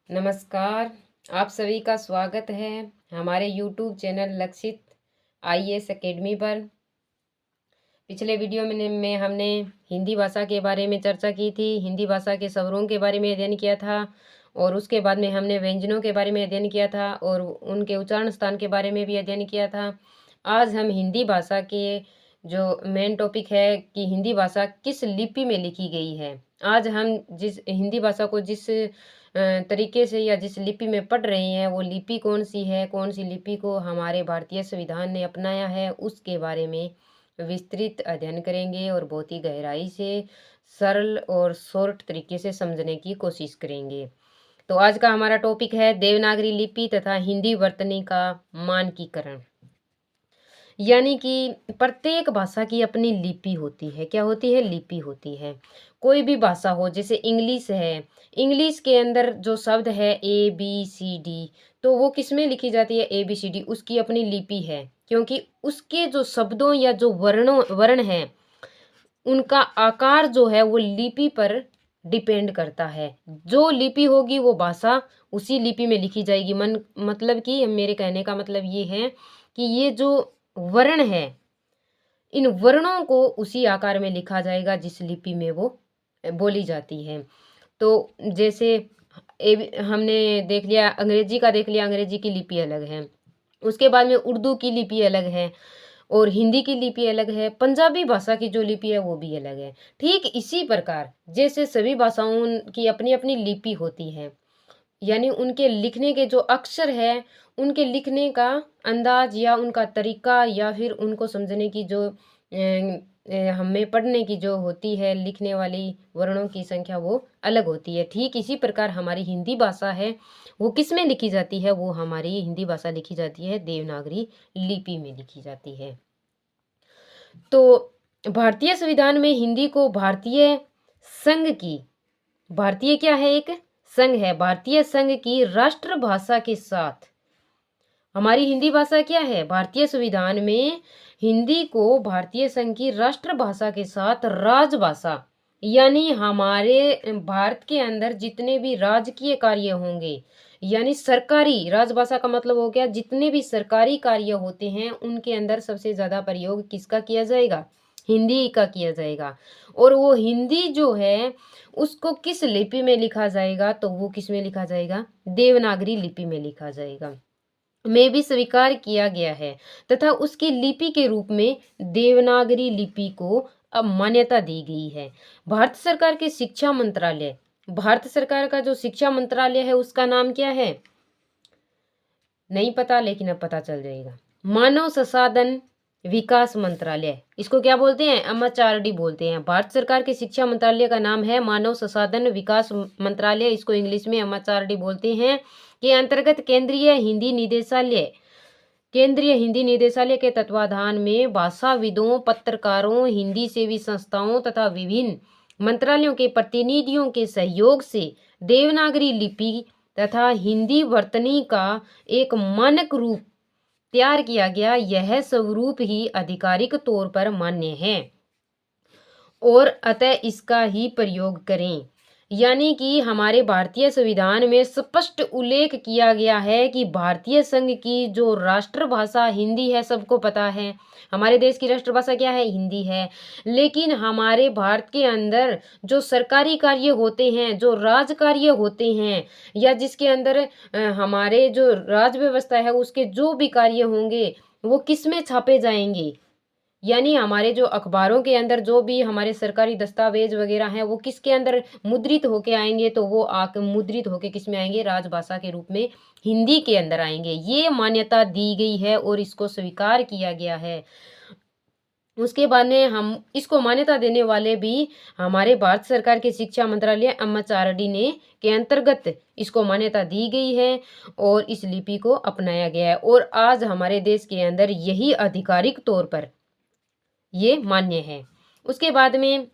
नमस्कार। आप सभी का स्वागत है हमारे YouTube चैनल लक्षित IAS एकेडमी पर। पिछले वीडियो में हमने हिंदी भाषा के बारे में चर्चा की थी। हिंदी भाषा के स्वरों के बारे में अध्ययन किया था और उसके बाद में हमने व्यंजनों के बारे में अध्ययन किया था और उनके उच्चारण स्थान के बारे में भी अध्ययन किया था। आज हम हिंदी भाषा के जो मेन टॉपिक है कि हिंदी भाषा किस लिपि में लिखी गई है। आज हम जिस हिंदी भाषा को जिस तरीके से या जिस लिपि में पढ़ रहे हैं वो लिपि कौन सी है, कौन सी लिपि को हमारे भारतीय संविधान ने अपनाया है, उसके बारे में विस्तृत अध्ययन करेंगे और बहुत ही गहराई से सरल और शॉर्ट तरीके से समझने की कोशिश करेंगे। तो आज का हमारा टॉपिक है देवनागरी लिपि तथा हिंदी वर्तनी का मानकीकरण। यानी कि प्रत्येक भाषा की अपनी लिपि होती है। क्या होती है? लिपि होती है। कोई भी भाषा हो, जैसे इंग्लिश है, इंग्लिश के अंदर जो शब्द है ABCD, तो वो किस में लिखी जाती है? ABCD, उसकी अपनी लिपि है, क्योंकि उसके जो शब्दों या जो वर्ण हैं उनका आकार जो है वो लिपि पर डिपेंड करता है। जो लिपि होगी वो भाषा उसी लिपि में लिखी जाएगी। मतलब कि मेरे कहने का मतलब ये है कि ये जो वर्ण है, इन वर्णों को उसी आकार में लिखा जाएगा जिस लिपि में वो बोली जाती है। तो जैसे हमने देख लिया, अंग्रेजी का देख लिया, अंग्रेजी की लिपि अलग है। उसके बाद में उर्दू की लिपि अलग है और हिंदी की लिपि अलग है। पंजाबी भाषा की जो लिपि है वो भी अलग है। ठीक इसी प्रकार जैसे सभी भाषाओं की अपनी अपनी लिपि होती है, यानी उनके लिखने के जो अक्षर है, उनके लिखने का अंदाज या उनका तरीका या फिर उनको समझने की जो हमें पढ़ने की जो होती है, लिखने वाली वर्णों की संख्या वो अलग होती है। ठीक इसी प्रकार हमारी हिंदी भाषा है, वो किस में लिखी जाती है? वो हमारी हिंदी भाषा लिखी जाती है देवनागरी लिपि में लिखी जाती है। तो भारतीय संविधान में हिंदी को भारतीय संघ की, भारतीय क्या है? एक संघ है। भारतीय संघ की राष्ट्रभाषा के साथ हमारी हिंदी भाषा क्या है? भारतीय संविधान में हिंदी को भारतीय संघ की राष्ट्रभाषा के साथ राजभाषा, यानी हमारे भारत के अंदर जितने भी राजकीय कार्य होंगे, यानी सरकारी, राजभाषा का मतलब हो गया जितने भी सरकारी कार्य होते हैं उनके अंदर सबसे ज्यादा प्रयोग किसका किया जाएगा? हिंदी का किया जाएगा। और वो हिंदी जो है उसको किस लिपि में लिखा जाएगा? तो वो किस में लिखा जाएगा? देवनागरी लिपि में लिखा जाएगा, में भी स्वीकार किया गया है तथा उसकी लिपि के रूप में देवनागरी लिपि को अब मान्यता दी गई है। भारत सरकार के शिक्षा मंत्रालय, भारत सरकार का जो शिक्षा मंत्रालय है उसका नाम क्या है? नहीं पता, लेकिन अब पता चल जाएगा। मानव संसाधन विकास मंत्रालय, इसको क्या बोलते हैं? MHRD बोलते हैं। भारत सरकार के शिक्षा मंत्रालय का नाम है मानव संसाधन विकास मंत्रालय, इसको इंग्लिश में MHRD बोलते हैं। के अंतर्गत केंद्रीय हिंदी निदेशालय, केंद्रीय हिंदी निदेशालय के तत्वाधान में भाषाविदों, पत्रकारों, हिंदी सेवी संस्थाओं तथा विभिन्न मंत्रालयों के प्रतिनिधियों के सहयोग से देवनागरी लिपि तथा हिंदी वर्तनी का एक मानक रूप तैयार किया गया। यह स्वरूप ही आधिकारिक तौर पर मान्य है और अतः इसका ही प्रयोग करें। यानी कि हमारे भारतीय संविधान में स्पष्ट उल्लेख किया गया है कि भारतीय संघ की जो राष्ट्रभाषा हिंदी है, सबको पता है हमारे देश की राष्ट्रभाषा क्या है? हिंदी है। लेकिन हमारे भारत के अंदर जो सरकारी कार्य होते हैं, जो राज कार्य होते हैं, या जिसके अंदर हमारे जो राज व्यवस्था है उसके जो भी कार्य होंगे वो किस में छापे जाएंगे? यानी हमारे जो अखबारों के अंदर जो भी हमारे सरकारी दस्तावेज वगैरह हैं वो किसके अंदर मुद्रित होके आएंगे? तो वो मुद्रित होके किस में आएंगे? राजभाषा के रूप में हिंदी के अंदर आएंगे। ये मान्यता दी गई है और इसको स्वीकार किया गया है। उसके बाद में हम इसको मान्यता देने वाले भी हमारे भारत सरकार के शिक्षा मंत्रालय MHRD ने के अंतर्गत इसको मान्यता दी गई है और इस लिपि को अपनाया गया है और आज हमारे देश के अंदर यही आधिकारिक तौर पर ये मान्य है। उसके बाद में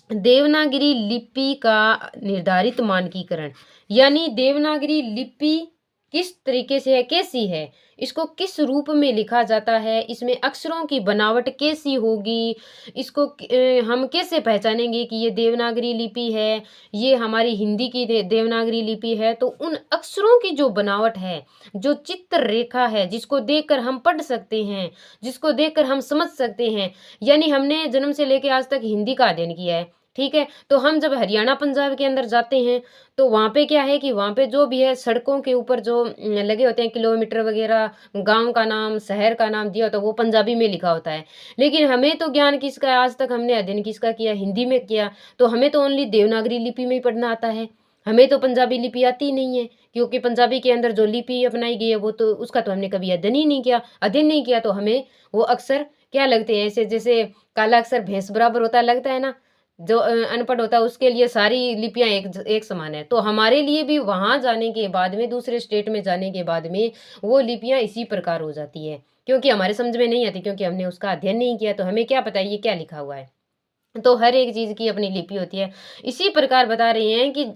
देवनागरी लिपि का निर्धारित मानकीकरण, यानी देवनागरी लिपि किस तरीके से है, कैसी है, इसको किस रूप में लिखा जाता है, इसमें अक्षरों की बनावट कैसी होगी, इसको हम कैसे पहचानेंगे कि ये देवनागरी लिपि है, ये हमारी हिंदी की देवनागरी लिपि है। तो उन अक्षरों की जो बनावट है, जो चित्र रेखा है, जिसको देखकर हम पढ़ सकते हैं, जिसको देखकर हम समझ सकते हैं, यानी हमने जन्म से लेकर आज तक हिंदी का अध्ययन किया है, ठीक है। तो हम जब हरियाणा पंजाब के अंदर जाते हैं तो वहाँ पे क्या है कि वहाँ पे जो भी है सड़कों के ऊपर जो लगे होते हैं किलोमीटर वगैरह, गांव का नाम, शहर का नाम दिया होता है, वो पंजाबी में लिखा होता है। लेकिन हमें तो ज्ञान किसका है, आज तक हमने अध्ययन किसका किया, हिंदी में किया। तो हमें तो ओनली देवनागरी लिपि में ही पढ़ना आता है, हमें तो पंजाबी लिपि आती ही नहीं है, क्योंकि पंजाबी के अंदर जो लिपि अपनाई गई है वो तो उसका तो हमने कभी अध्ययन नहीं किया। तो हमें वो अक्षर क्या लगते हैं, ऐसे जैसे काला अक्षर भैंस बराबर होता लगता है ना, जो अनपढ़ होता है उसके लिए सारी लिपियां एक समान है। तो हमारे लिए भी वहां जाने के बाद में, दूसरे स्टेट में जाने के बाद में वो लिपियां इसी प्रकार हो जाती है, क्योंकि हमारे समझ में नहीं आती, क्योंकि हमने उसका अध्ययन नहीं किया। तो हमें क्या पता ये क्या लिखा हुआ है। तो हर एक चीज की अपनी लिपि होती है। इसी प्रकार बता रहे हैं कि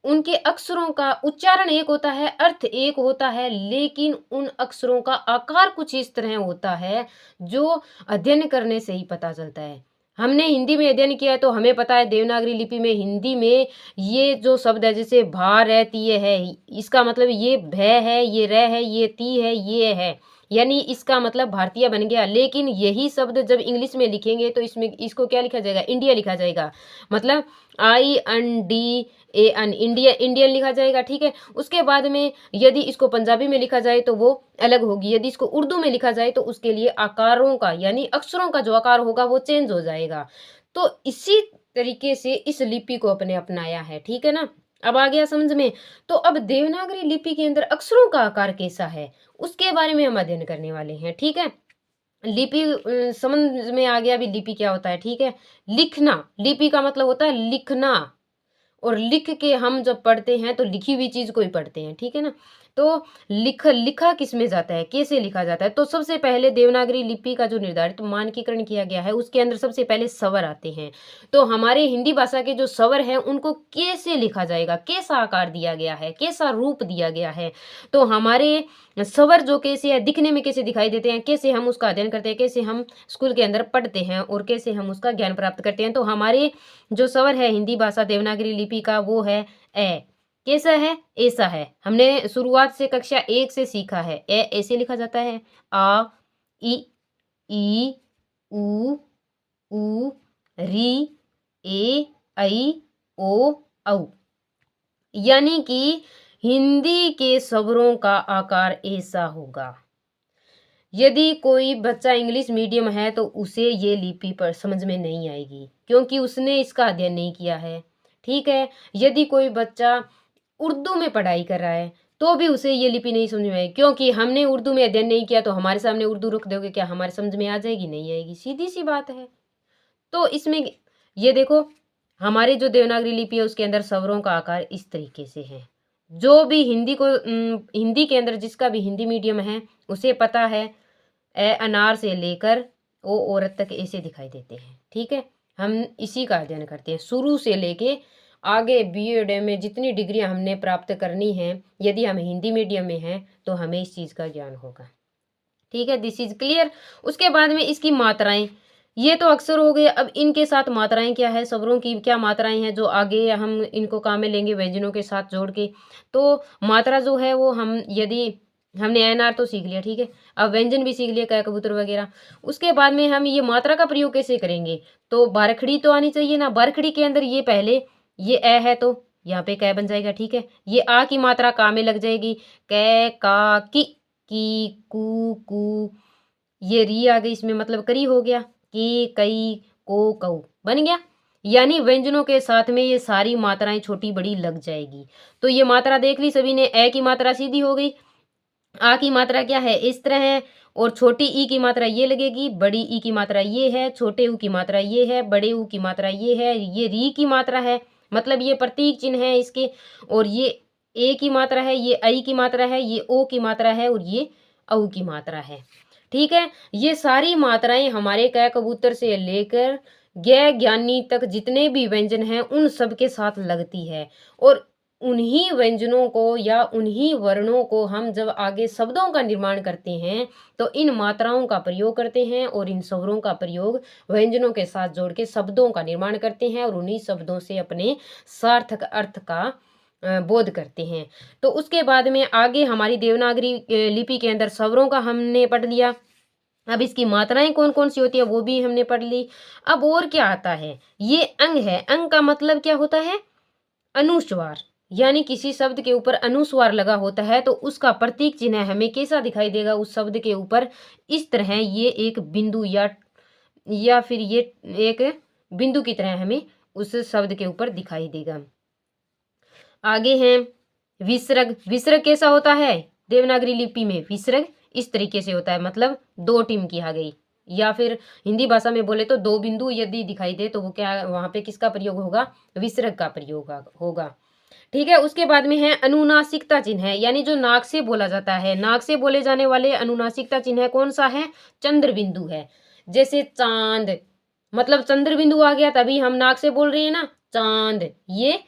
उनके अक्षरों का उच्चारण एक होता है, अर्थ एक होता है, लेकिन उन अक्षरों का आकार कुछ इस तरह होता है जो अध्ययन करने से ही पता चलता है। हमने हिंदी में अध्ययन किया है तो हमें पता है देवनागरी लिपि में, हिंदी में ये जो शब्द है, जैसे भा रै तीय है, इसका मतलब ये भय है, ये रै है, ये ती है, ये है, यानी इसका मतलब भारतीय बन गया। लेकिन यही शब्द जब इंग्लिश में लिखेंगे तो इसमें इसको क्या लिखा जाएगा, इंडिया लिखा जाएगा, मतलब INDAN, इंडिया, इंडियन लिखा जाएगा, ठीक है। उसके बाद में यदि इसको पंजाबी में लिखा जाए तो वो अलग होगी, यदि इसको उर्दू में लिखा जाए तो उसके लिए आकारों का, यानी अक्षरों का जो आकार होगा वो चेंज हो जाएगा। तो इसी तरीके से इस लिपि को अपने अपनाया है, ठीक है ना। अब आ गया समझ में। तो अब देवनागरी लिपि के अंदर अक्षरों का आकार कैसा है उसके बारे में हम अध्ययन करने वाले हैं, ठीक है। लिपि समझ में आ गया, अभी लिपि क्या होता है, ठीक है। लिखना, लिपि का मतलब होता है लिखना, और लिख के हम जब पढ़ते हैं तो लिखी हुई चीज को ही पढ़ते हैं, ठीक है ना। तो लिखा किस में जाता है, कैसे लिखा जाता है। तो सबसे पहले देवनागरी लिपि का जो निर्धारित मानकीकरण किया गया है उसके अंदर सबसे पहले स्वर आते हैं। तो हमारे हिंदी भाषा के जो स्वर हैं उनको कैसे लिखा जाएगा, कैसा आकार दिया गया है, कैसा रूप दिया गया है। तो हमारे स्वर जो कैसे है, दिखने में कैसे दिखाई देते हैं, कैसे हम उसका अध्ययन करते हैं, कैसे हम स्कूल के अंदर पढ़ते हैं और कैसे हम उसका ज्ञान प्राप्त करते हैं। तो हमारे जो स्वर है हिंदी भाषा देवनागरी लिपि का वो है ए। कैसा है, ऐसा है। हमने शुरुआत से कक्षा 1 से सीखा है, ए ऐसे लिखा जाता है, आ इ ई उ ऊ री ए ऐ ओ औ, यानी कि हिंदी के स्वरों का आकार ऐसा होगा। यदि कोई बच्चा इंग्लिश मीडियम है तो उसे ये लिपि पर समझ में नहीं आएगी, क्योंकि उसने इसका अध्ययन नहीं किया है, ठीक है। यदि कोई बच्चा उर्दू में पढ़ाई कर रहा है तो भी उसे ये लिपि नहीं समझ में आएगी, क्योंकि हमने उर्दू में अध्ययन नहीं किया। तो हमारे सामने उर्दू रख दोगे, क्या हमारे समझ में आ जाएगी, नहीं आएगी, सीधी सी बात है। तो इसमें ये देखो, हमारी जो देवनागरी लिपि है उसके अंदर स्वरों का आकार इस तरीके से है। जो भी हिंदी के अंदर जिसका भी हिंदी मीडियम है उसे पता है, ए अनार से लेकर ओ औरत तक ऐसे दिखाई देते हैं, ठीक है। हम इसी का अध्ययन करते हैं शुरू से लेके आगे BEd में जितनी डिग्रियां हमने प्राप्त करनी है, यदि हम हिंदी मीडियम में हैं तो हमें इस चीज़ का ज्ञान होगा, ठीक है। This is clear. उसके बाद में इसकी मात्राएं, ये तो अक्षर हो गए। अब इनके साथ मात्राएं क्या है, स्वरों की क्या मात्राएं हैं जो आगे हम इनको काम में लेंगे व्यंजनों के साथ जोड़ के। तो मात्रा जो है वो हम, यदि हमने एनआर तो सीख लिया, ठीक है। अब व्यंजन भी सीख लिया, कै कबूतर वगैरह। उसके बाद में हम ये मात्रा का प्रयोग कैसे करेंगे, तो बारखड़ी तो आनी चाहिए ना। बारखड़ी के अंदर ये पहले ये ए है तो यहाँ पे कै बन जाएगा, ठीक है। ये आ की मात्रा का में लग जाएगी, कै का की कू, ये री आ गई, इसमें मतलब करी हो गया, की कई को कऊ बन गया। यानी व्यंजनों के साथ में ये सारी मात्राएं छोटी बड़ी लग जाएगी। तो ये मात्रा देख ली सभी ने, ए की मात्रा सीधी हो गई, आ की मात्रा क्या है, इस तरह है, और छोटी ई की मात्रा ये लगेगी, बड़ी ई की मात्रा ये है, छोटे ऊ की मात्रा ये है, बड़े ऊ की मात्रा ये है, ये री की मात्रा है, मतलब ये प्रतीक चिन्ह है इसके, और ये ए की मात्रा है, ये आई की मात्रा है, ये ओ की मात्रा है, और ये औ की मात्रा है, ठीक है। ये सारी मात्राएं हमारे कै कबूतर से लेकर ज्ञ ज्ञानी तक जितने भी व्यंजन हैं उन सब के साथ लगती है, और उन्हीं व्यंजनों को या उन्हीं वर्णों को हम जब आगे शब्दों का निर्माण करते हैं तो इन मात्राओं का प्रयोग करते हैं और इन स्वरों का प्रयोग व्यंजनों के साथ जोड़ के शब्दों का निर्माण करते हैं और उन्हीं शब्दों से अपने सार्थक अर्थ का बोध करते हैं। तो उसके बाद में आगे हमारी देवनागरी लिपि के अंदर स्वरों का हमने पढ़ लिया। अब इसकी मात्राएं कौन कौन सी होती है वो भी हमने पढ़ ली। अब और क्या आता है, ये अंग है। अंग का मतलब क्या होता है, अनुस्वार, यानी किसी शब्द के ऊपर अनुस्वार लगा होता है तो उसका प्रतीक चिन्ह हमें कैसा दिखाई देगा उस शब्द के ऊपर, इस तरह ये एक बिंदु या फिर ये एक बिंदु की तरह हमें उस शब्द के ऊपर दिखाई देगा। आगे हैं विसर्ग। विसर्ग कैसा होता है देवनागरी लिपि में, विसर्ग इस तरीके से होता है, मतलब दो टीम की आ गई, या फिर हिंदी भाषा में बोले तो दो बिंदु यदि दिखाई दे तो वो क्या, वहां पे किसका प्रयोग होगा, विसर्ग का प्रयोग होगा। ठीक है। उसके बाद में है अनुनासिकता चिन्ह, यानी जो नाक से बोला जाता है, नाक से बोले जाने वाले अनुनासिकता चिन्ह कौन सा है, चंद्र बिंदु है। जैसे चांद, मतलब चंद्र बिंदु आ गया तभी हम नाक से बोल रहे हैं ना, चांद, ये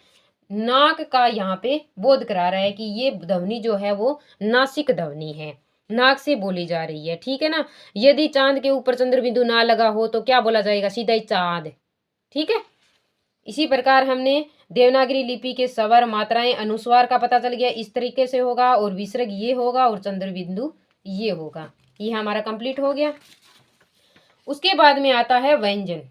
नाक का यहाँ पे बोध करा रहा है कि ये ध्वनि जो है वो नासिक ध्वनि है, नाक से बोली जा रही है। ठीक है ना। यदि चांद के ऊपर चंद्र बिंदु ना लगा हो तो क्या बोला जाएगा, सीधा ही चांद। ठीक है। इसी प्रकार हमने देवनागरी लिपि के स्वर, मात्राएं, अनुस्वार का पता चल गया, इस तरीके से होगा, और विसर्ग ये होगा और चंद्र बिंदु ये होगा। ये हमारा कंप्लीट हो गया। उसके बाद में आता है व्यंजन।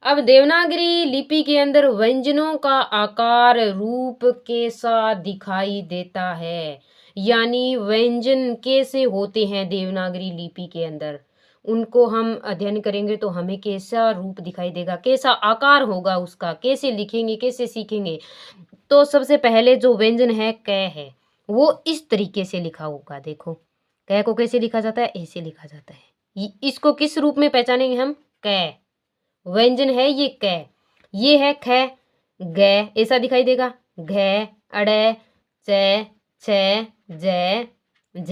अब देवनागरी लिपि के अंदर व्यंजनों का आकार रूप कैसा दिखाई देता है, यानी व्यंजन कैसे होते हैं देवनागरी लिपि के अंदर, उनको हम अध्ययन करेंगे तो हमें कैसा रूप दिखाई देगा, कैसा आकार होगा उसका, कैसे लिखेंगे, कैसे सीखेंगे। तो सबसे पहले जो व्यंजन है क है, वो इस तरीके से लिखा होगा। देखो क को कैसे लिखा जाता है, ऐसे लिखा जाता है। इसको किस रूप में पहचानेंगे हम, क व्यंजन है ये क। ये है ख, ग ऐसा दिखाई देगा, घ, अड़, च, छ, ज, झ,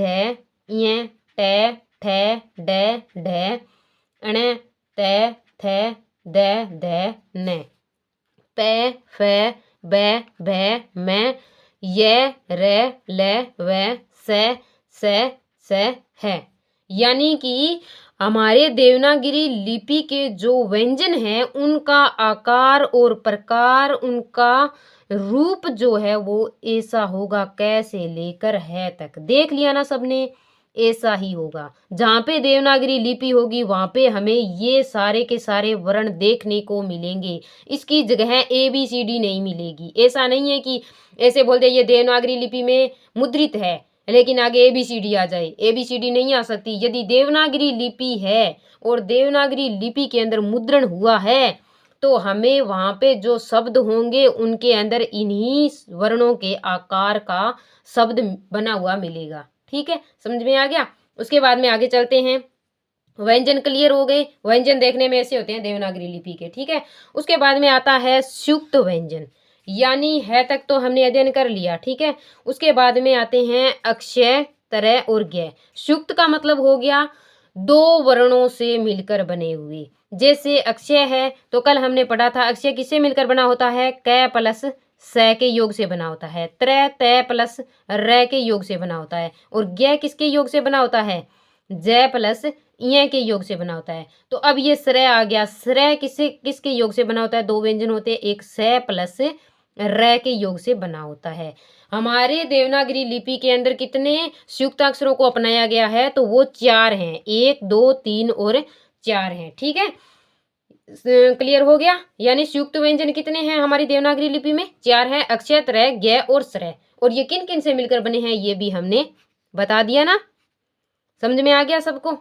य, ट, ठ, ड, ढ, अण, त, थ, द, ध, न, प, फ, ब, भ, म, य, र, ल, व, स, है। यानी कि हमारे देवनागरी लिपि के जो व्यंजन हैं उनका आकार और प्रकार, उनका रूप जो है वो ऐसा होगा, क से लेकर है तक। देख लिया ना सबने, ऐसा ही होगा। जहाँ पे देवनागरी लिपि होगी वहां पे हमें ये सारे के सारे वर्ण देखने को मिलेंगे। इसकी जगह ABCD नहीं मिलेगी। ऐसा नहीं है कि ऐसे बोल दे ये देवनागरी लिपि में मुद्रित है लेकिन आगे ABCD आ जाए, ABCD नहीं आ सकती। यदि देवनागरी लिपि है और देवनागरी लिपि के अंदर मुद्रण हुआ है तो हमें वहां पे जो शब्द होंगे उनके अंदर इन्हीं वर्णों के आकार का शब्द बना हुआ मिलेगा। ठीक है, समझ में आ गया। उसके बाद में आगे चलते हैं। व्यंजन क्लियर हो गए। व्यंजन देखने में ऐसे होते हैं देवनागरी लिपि के। ठीक है। उसके बाद में आता है सुक्त व्यंजन, यानी है तक तो हमने अध्ययन कर लिया। ठीक है। उसके बाद में आते हैं अक्षय, तरय और ज्ञ। सुक्त का मतलब हो गया दो वर्णों से मिलकर बने हुए। जैसे अक्षय है तो कल हमने पढ़ा था अक्षय किससे मिलकर बना होता है, क प्लस स के योग से बना होता है। त्रय तय प्लस र के योग से बना होता है। और ज्ञ किसके योग से बना होता है, ज प्लस य के योग से बना होता है। तो अब ये श्रय आ गया। श्रय किसके योग से बना होता है, दो व्यंजन होते हैं, एक स प्लस र के योग से बना होता है। हमारे देवनागरी लिपि के अंदर कितने संयुक्ताक्षरों को अपनाया गया है, तो वो 4 हैं, 1 2 3 और 4 हैं। ठीक है, क्लियर हो गया। यानी संयुक्त व्यंजन कितने हैं हमारी देवनागरी लिपि में, 4 हैं, अक्षय, त्रय, ज्ञ और श्रय। और ये किन किन से मिलकर बने हैं ये भी हमने बता दिया ना, समझ में आ गया सबको।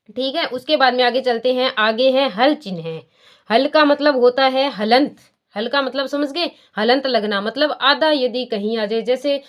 ठीक है। उसके बाद में आगे चलते हैं। आगे है हल चिन्ह है। हल का मतलब होता है हलंत। हल का मतलब समझ गए, हलंत लगना, मतलब आधा यदि कहीं आ जाए, जैसे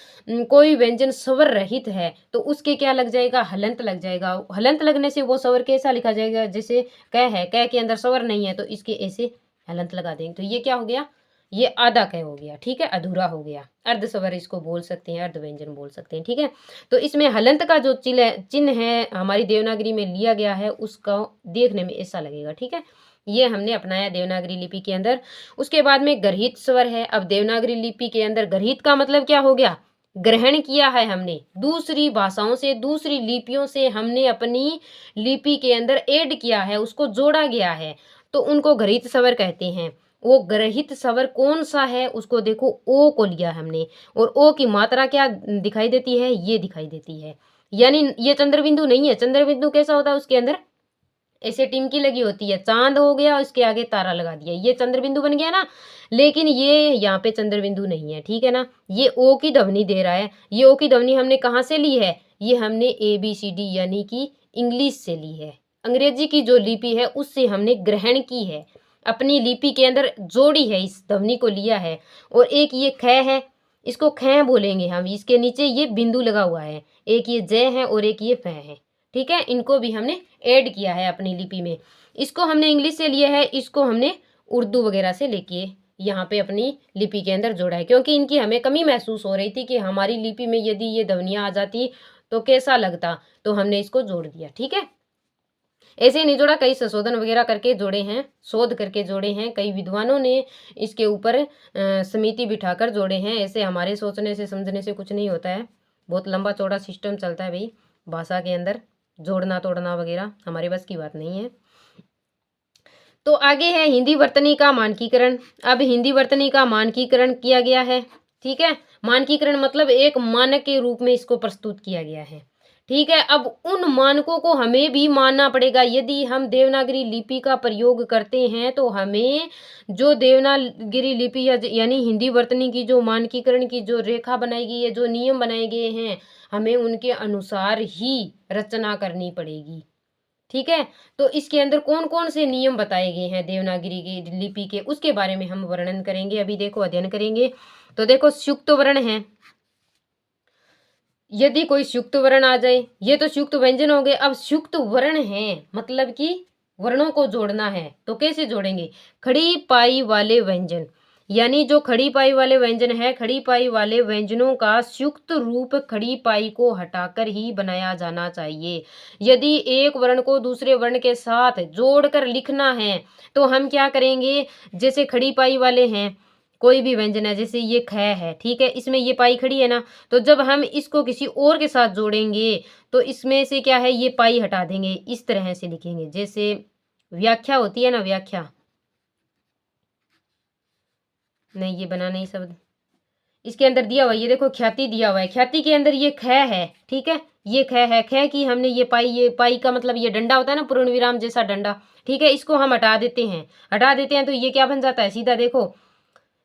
कोई व्यंजन स्वर रहित है तो उसके क्या लग जाएगा, हलंत लग जाएगा। हलंत लगने से वो स्वर कैसा लिखा जाएगा, जैसे क है, क के अंदर स्वर नहीं है तो इसके ऐसे हलंत लगा देंगे तो ये क्या हो गया, ये आधा क हो गया। ठीक है, अधूरा हो गया। अर्ध स्वर इसको बोल सकते हैं, अर्ध व्यंजन बोल सकते हैं। ठीक है। तो इसमें हलंत का जो चिन्ह है हमारी देवनागरी में लिया गया है उसका देखने में ऐसा लगेगा। ठीक है, ये हमने अपनाया देवनागरी लिपि के अंदर। उसके बाद में गर्हित स्वर है। अब देवनागरी लिपि के अंदर गर्हित का मतलब क्या हो गया, ग्रहण किया है हमने दूसरी भाषाओं से, दूसरी लिपियों से हमने अपनी लिपि के अंदर ऐड किया है, उसको जोड़ा गया है, तो उनको गर्हित स्वर कहते हैं। वो ग्रहित स्वर कौन सा है, उसको देखो, ओ को लिया हमने, और ओ की मात्रा क्या दिखाई देती है, ये दिखाई देती है। यानी ये चंद्रबिंदु नहीं है। चंद्रबिंदु कैसा होता है, उसके अंदर ऐसे टिमकी लगी होती है, चांद हो गया, उसके आगे तारा लगा दिया, ये चंद्रबिंदु बन गया ना। लेकिन ये यहाँ पे चंद्रबिंदु नहीं है, ठीक है ना। ये ओ की ध्वनि दे रहा है। ये ओ की ध्वनि हमने कहाँ से ली है, ये हमने ABCD यानी कि इंग्लिश से ली है। अंग्रेजी की जो लिपि है उससे हमने ग्रहण की है, अपनी लिपि के अंदर जोड़ी है, इस ध्वनि को लिया है। और एक ये ख है, इसको ख बोलेंगे हम, इसके नीचे ये बिंदु लगा हुआ है। एक ये ज है और एक ये फ है, ठीक है। इनको भी हमने ऐड किया है अपनी लिपि में। इसको हमने इंग्लिश से लिया है, इसको हमने उर्दू वगैरह से लेके यहाँ पे अपनी लिपि के अंदर जोड़ा है, क्योंकि इनकी हमें कमी महसूस हो रही थी कि हमारी लिपि में यदि ये ध्वनियाँ आ जाती तो कैसा लगता, तो हमने इसको जोड़ दिया, ठीक है। ऐसे ही नहीं जोड़ा, कई संशोधन वगैरह करके जोड़े हैं, शोध करके जोड़े हैं, कई विद्वानों ने इसके ऊपर समिति बिठाकर जोड़े हैं। ऐसे हमारे सोचने से समझने से कुछ नहीं होता है, बहुत लंबा चौड़ा सिस्टम चलता है भाई भाषा के अंदर, जोड़ना तोड़ना वगैरह हमारे बस की बात नहीं है। तो आगे है हिंदी वर्तनी का मानकीकरण। अब हिंदी वर्तनी का मानकीकरण किया गया है, ठीक है। मानकीकरण मतलब एक मानक के रूप में इसको प्रस्तुत किया गया है, ठीक है। अब उन मानकों को हमें भी मानना पड़ेगा। यदि हम देवनागरी लिपि का प्रयोग करते हैं तो हमें जो देवनागरी लिपि यानी हिंदी वर्तनी की जो मानकीकरण की जो रेखा बनाई गई है, जो नियम बनाए गए हैं, हमें उनके अनुसार ही रचना करनी पड़ेगी, ठीक है। तो इसके अंदर कौन कौन से नियम बताए गए हैं देवनागरी की लिपि के, उसके बारे में हम वर्णन करेंगे, अभी देखो अध्ययन करेंगे। तो देखो संयुक्त वर्ण है, यदि कोई संयुक्त वर्ण आ जाए, ये तो संयुक्त व्यंजन हो गए। अब संयुक्त वर्ण है मतलब कि वर्णों को जोड़ना है, तो कैसे जोड़ेंगे, खड़ी पाई वाले व्यंजन, यानी जो खड़ी पाई वाले व्यंजन है, खड़ी पाई वाले व्यंजनों का संयुक्त रूप खड़ी पाई को हटाकर ही बनाया जाना चाहिए। यदि एक वर्ण को दूसरे वर्ण के साथ जोड़कर लिखना है तो हम क्या करेंगे, जैसे खड़ी पाई वाले हैं, कोई भी व्यंजन है, जैसे ये ख है, ठीक है, इसमें ये पाई खड़ी है ना, तो जब हम इसको किसी और के साथ जोड़ेंगे तो इसमें से क्या है, ये पाई हटा देंगे, इस तरह से लिखेंगे। जैसे व्याख्या होती है ना, व्याख्या, नहीं ये बना नहीं शब्द, इसके अंदर दिया हुआ, ये देखो ख्याति दिया हुआ है, ख्याति के अंदर ये ख है, ठीक है, ये ख है, ख की हमने ये पाई का मतलब ये डंडा होता है ना, पूर्ण विराम जैसा डंडा, ठीक है, इसको हम हटा देते हैं, तो ये क्या बन जाता है, सीधा देखो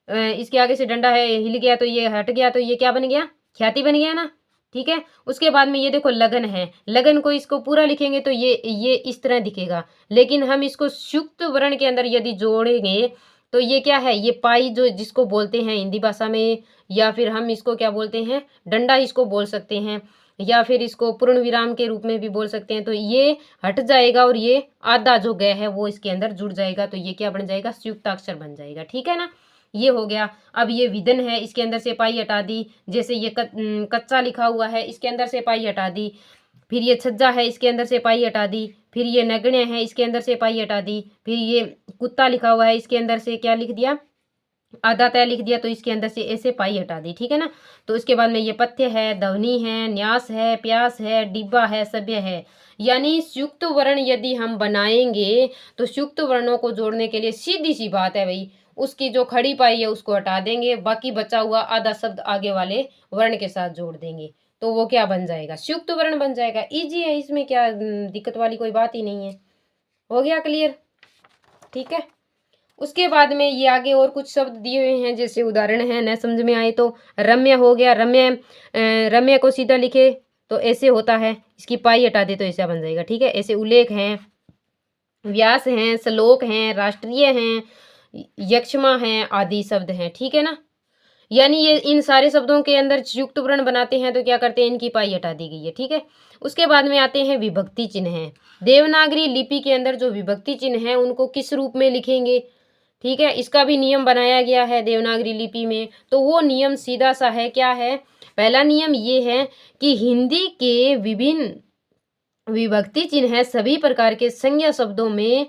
इसके आगे से डंडा है, हिल गया तो ये हट गया, तो ये क्या बन गया, ख्याति बन गया ना, ठीक है। उसके बाद में ये देखो लगन है, लगन को इसको पूरा लिखेंगे तो ये इस तरह दिखेगा, लेकिन हम इसको संयुक्त वर्ण के अंदर यदि जोड़ेंगे तो ये क्या है, ये पाई जो जिसको बोलते हैं हिंदी भाषा में, या फिर हम इसको क्या बोलते हैं, डंडा इसको बोल सकते हैं, या फिर इसको पूर्ण विराम के रूप में भी बोल सकते हैं। तो ये हट जाएगा और ये आधा जो गया है वो इसके अंदर जुड़ जाएगा, तो ये क्या बन जाएगा, संयुक्ताक्षर बन जाएगा, ठीक है ना। ये हो गया। अब ये विधन है, इसके अंदर से पाई हटा दी, जैसे ये कच्चा लिखा हुआ है, इसके अंदर से पाई हटा दी। फिर ये छज्जा है, इसके अंदर से पाई हटा दी। फिर ये नगण्य है, इसके अंदर से पाई हटा दी। फिर ये कुत्ता लिखा हुआ है, इसके अंदर से क्या लिख दिया, आधा तय लिख दिया, तो इसके अंदर से ऐसे पाई हटा दी, ठीक है ना। तो इसके बाद में ये पथ्य है, ध्वनि है, न्यास है, प्यास है, डिब्बा है, सभ्य है। यानी संयुक्त वर्ण यदि हम बनाएंगे तो संयुक्त वर्णों को जोड़ने के लिए सीधी सी बात है भाई, उसकी जो खड़ी पाई है उसको हटा देंगे, बाकी बचा हुआ आधा शब्द आगे वाले वर्ण के साथ जोड़ देंगे, तो वो क्या बन जाएगा, संयुक्त वर्ण बन जाएगा। इजी है, इसमें क्या दिक्कत वाली कोई बात ही नहीं है। हो गया क्लियर, ठीक है। उसके बाद में ये आगे और कुछ शब्द दिए हुए हैं, जैसे उदाहरण है, न समझ में आए तो रम्य हो गया, रम्य को सीधा लिखे तो ऐसे होता है, इसकी पाई हटा दे तो ऐसा बन जाएगा, ठीक है। ऐसे उल्लेख हैं, व्यास हैं, श्लोक हैं, राष्ट्रीय हैं, यक्षमा हैं, आदि शब्द हैं, ठीक है ना। यानी ये इन सारे शब्दों के अंदर संयुक्त वर्ण बनाते हैं तो क्या करते हैं, इनकी पाई हटा दी गई है, ठीक है। उसके बाद में आते हैं विभक्ति चिन्ह हैं। देवनागरी लिपि के अंदर जो विभक्ति चिन्ह हैं उनको किस रूप में लिखेंगे, ठीक है, इसका भी नियम बनाया गया है देवनागरी लिपि में। तो वो नियम सीधा सा है, क्या है, पहला नियम ये है कि हिंदी के विभिन्न विभक्ति चिन्ह सभी प्रकार के संज्ञा शब्दों में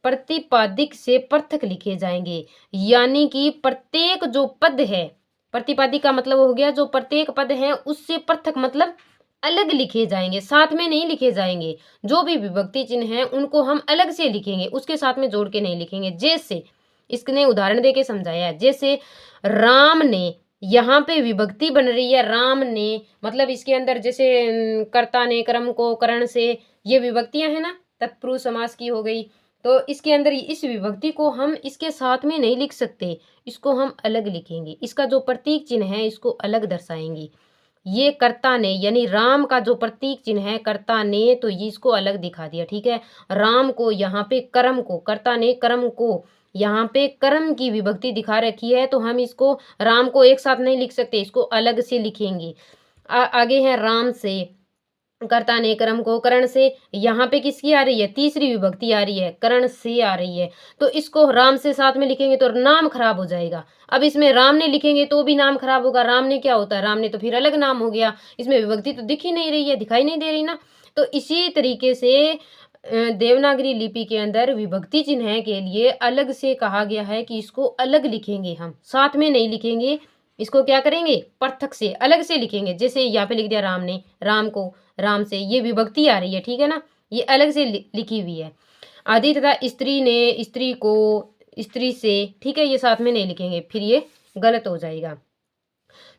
प्रतिपादिक से पृथक लिखे जाएंगे। यानी कि प्रत्येक जो पद है, प्रतिपादिक का मतलब हो गया जो प्रत्येक पद है उससे पृथक मतलब अलग लिखे जाएंगे, साथ में नहीं लिखे जाएंगे। जो भी विभक्ति चिन्ह है उनको हम अलग से लिखेंगे, उसके साथ में जोड़ के नहीं लिखेंगे। जैसे इसने उदाहरण देके समझाया है, जैसे राम ने, यहाँ पे विभक्ति बन रही है राम ने, मतलब इसके अंदर जैसे कर्ता ने, कर्म को, करण से, ये विभक्तियां है ना, तत्पुरुष समास की हो गई। तो इसके अंदर इस विभक्ति को हम इसके साथ में नहीं लिख सकते, इसको हम अलग लिखेंगे। इसका जो प्रतीक चिन्ह है इसको अलग दर्शाएंगे। ये कर्ता ने यानी राम का जो प्रतीक चिन्ह है कर्ता ने, तो ये इसको अलग दिखा दिया। ठीक है, राम को यहाँ पे कर्म को, कर्ता ने कर्म को, यहाँ पे कर्म की विभक्ति दिखा रखी है, तो हम इसको राम को एक साथ नहीं लिख सकते, इसको अलग से लिखेंगे। आगे है राम से, कर्ता ने कर्म को, करण से, यहाँ पे किसकी आ रही है, तीसरी विभक्ति आ रही है, करण से आ रही है, तो इसको राम से साथ में लिखेंगे तो नाम खराब हो जाएगा। अब इसमें राम ने लिखेंगे तो भी नाम खराब होगा। राम ने क्या होता है, राम ने तो फिर अलग नाम हो गया, इसमें विभक्ति तो दिख ही नहीं रही है, दिखाई नहीं दे रही ना। तो इसी तरीके से देवनागरी लिपि के अंदर विभक्ति चिन्ह के लिए अलग से कहा गया है कि इसको अलग लिखेंगे, हम साथ में नहीं लिखेंगे, इसको क्या करेंगे, पृथक से अलग से लिखेंगे। जैसे यहाँ पे लिख दिया राम ने, राम को, राम से, ये विभक्ति आ रही है, ठीक है ना, ये अलग से लिखी हुई है। आदि तथा स्त्री ने, स्त्री को, स्त्री से, ठीक है, ये साथ में नहीं लिखेंगे, फिर ये गलत हो जाएगा।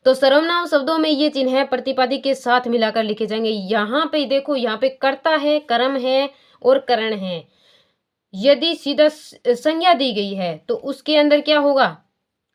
तो सर्वनाम शब्दों में ये चिन्ह है प्रतिपादिक के साथ मिलाकर लिखे जाएंगे। यहाँ पे देखो, यहाँ पे कर्ता है, कर्म है और करण है। यदि सीधा संज्ञा दी गई है तो उसके अंदर क्या होगा,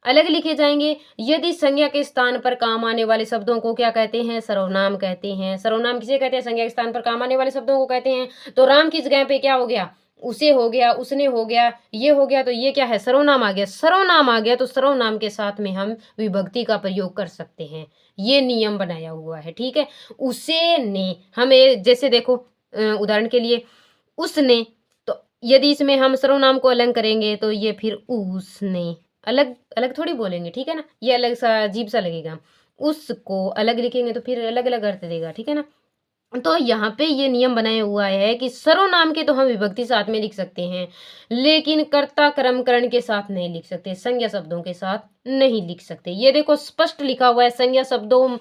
अलग लिखे जाएंगे। यदि संज्ञा के स्थान पर काम आने वाले शब्दों को क्या कहते हैं, सर्वनाम कहते हैं। सर्वनाम किसे कहते हैं, संज्ञा के स्थान पर काम आने वाले शब्दों को कहते हैं। तो राम की जगह पे क्या हो गया, उसे हो गया, उसने हो गया, ये हो गया, तो ये क्या है, सर्वनाम आ गया। सर्वनाम आ गया तो सर्वनाम के साथ में हम विभक्ति का प्रयोग कर सकते हैं, ये नियम बनाया हुआ है। ठीक है, उसे ने, हमें जैसे देखो उदाहरण के लिए उसने, तो यदि इसमें हम सर्वनाम को अलग करेंगे तो ये फिर उसने, अलग अलग थोड़ी बोलेंगे, ठीक है ना, ये अलग सा अजीब सा लगेगा। उसको अलग लिखेंगे तो फिर अलग अलग अर्थ देगा, ठीक है ना। तो यहाँ पे ये नियम बनाया हुआ है कि सर्वनाम के तो हम विभक्ति साथ में लिख सकते हैं, लेकिन कर्ता कर्म करण के साथ नहीं लिख सकते, संज्ञा शब्दों के साथ नहीं लिख सकते। ये देखो स्पष्ट लिखा हुआ है, संज्ञा शब्दों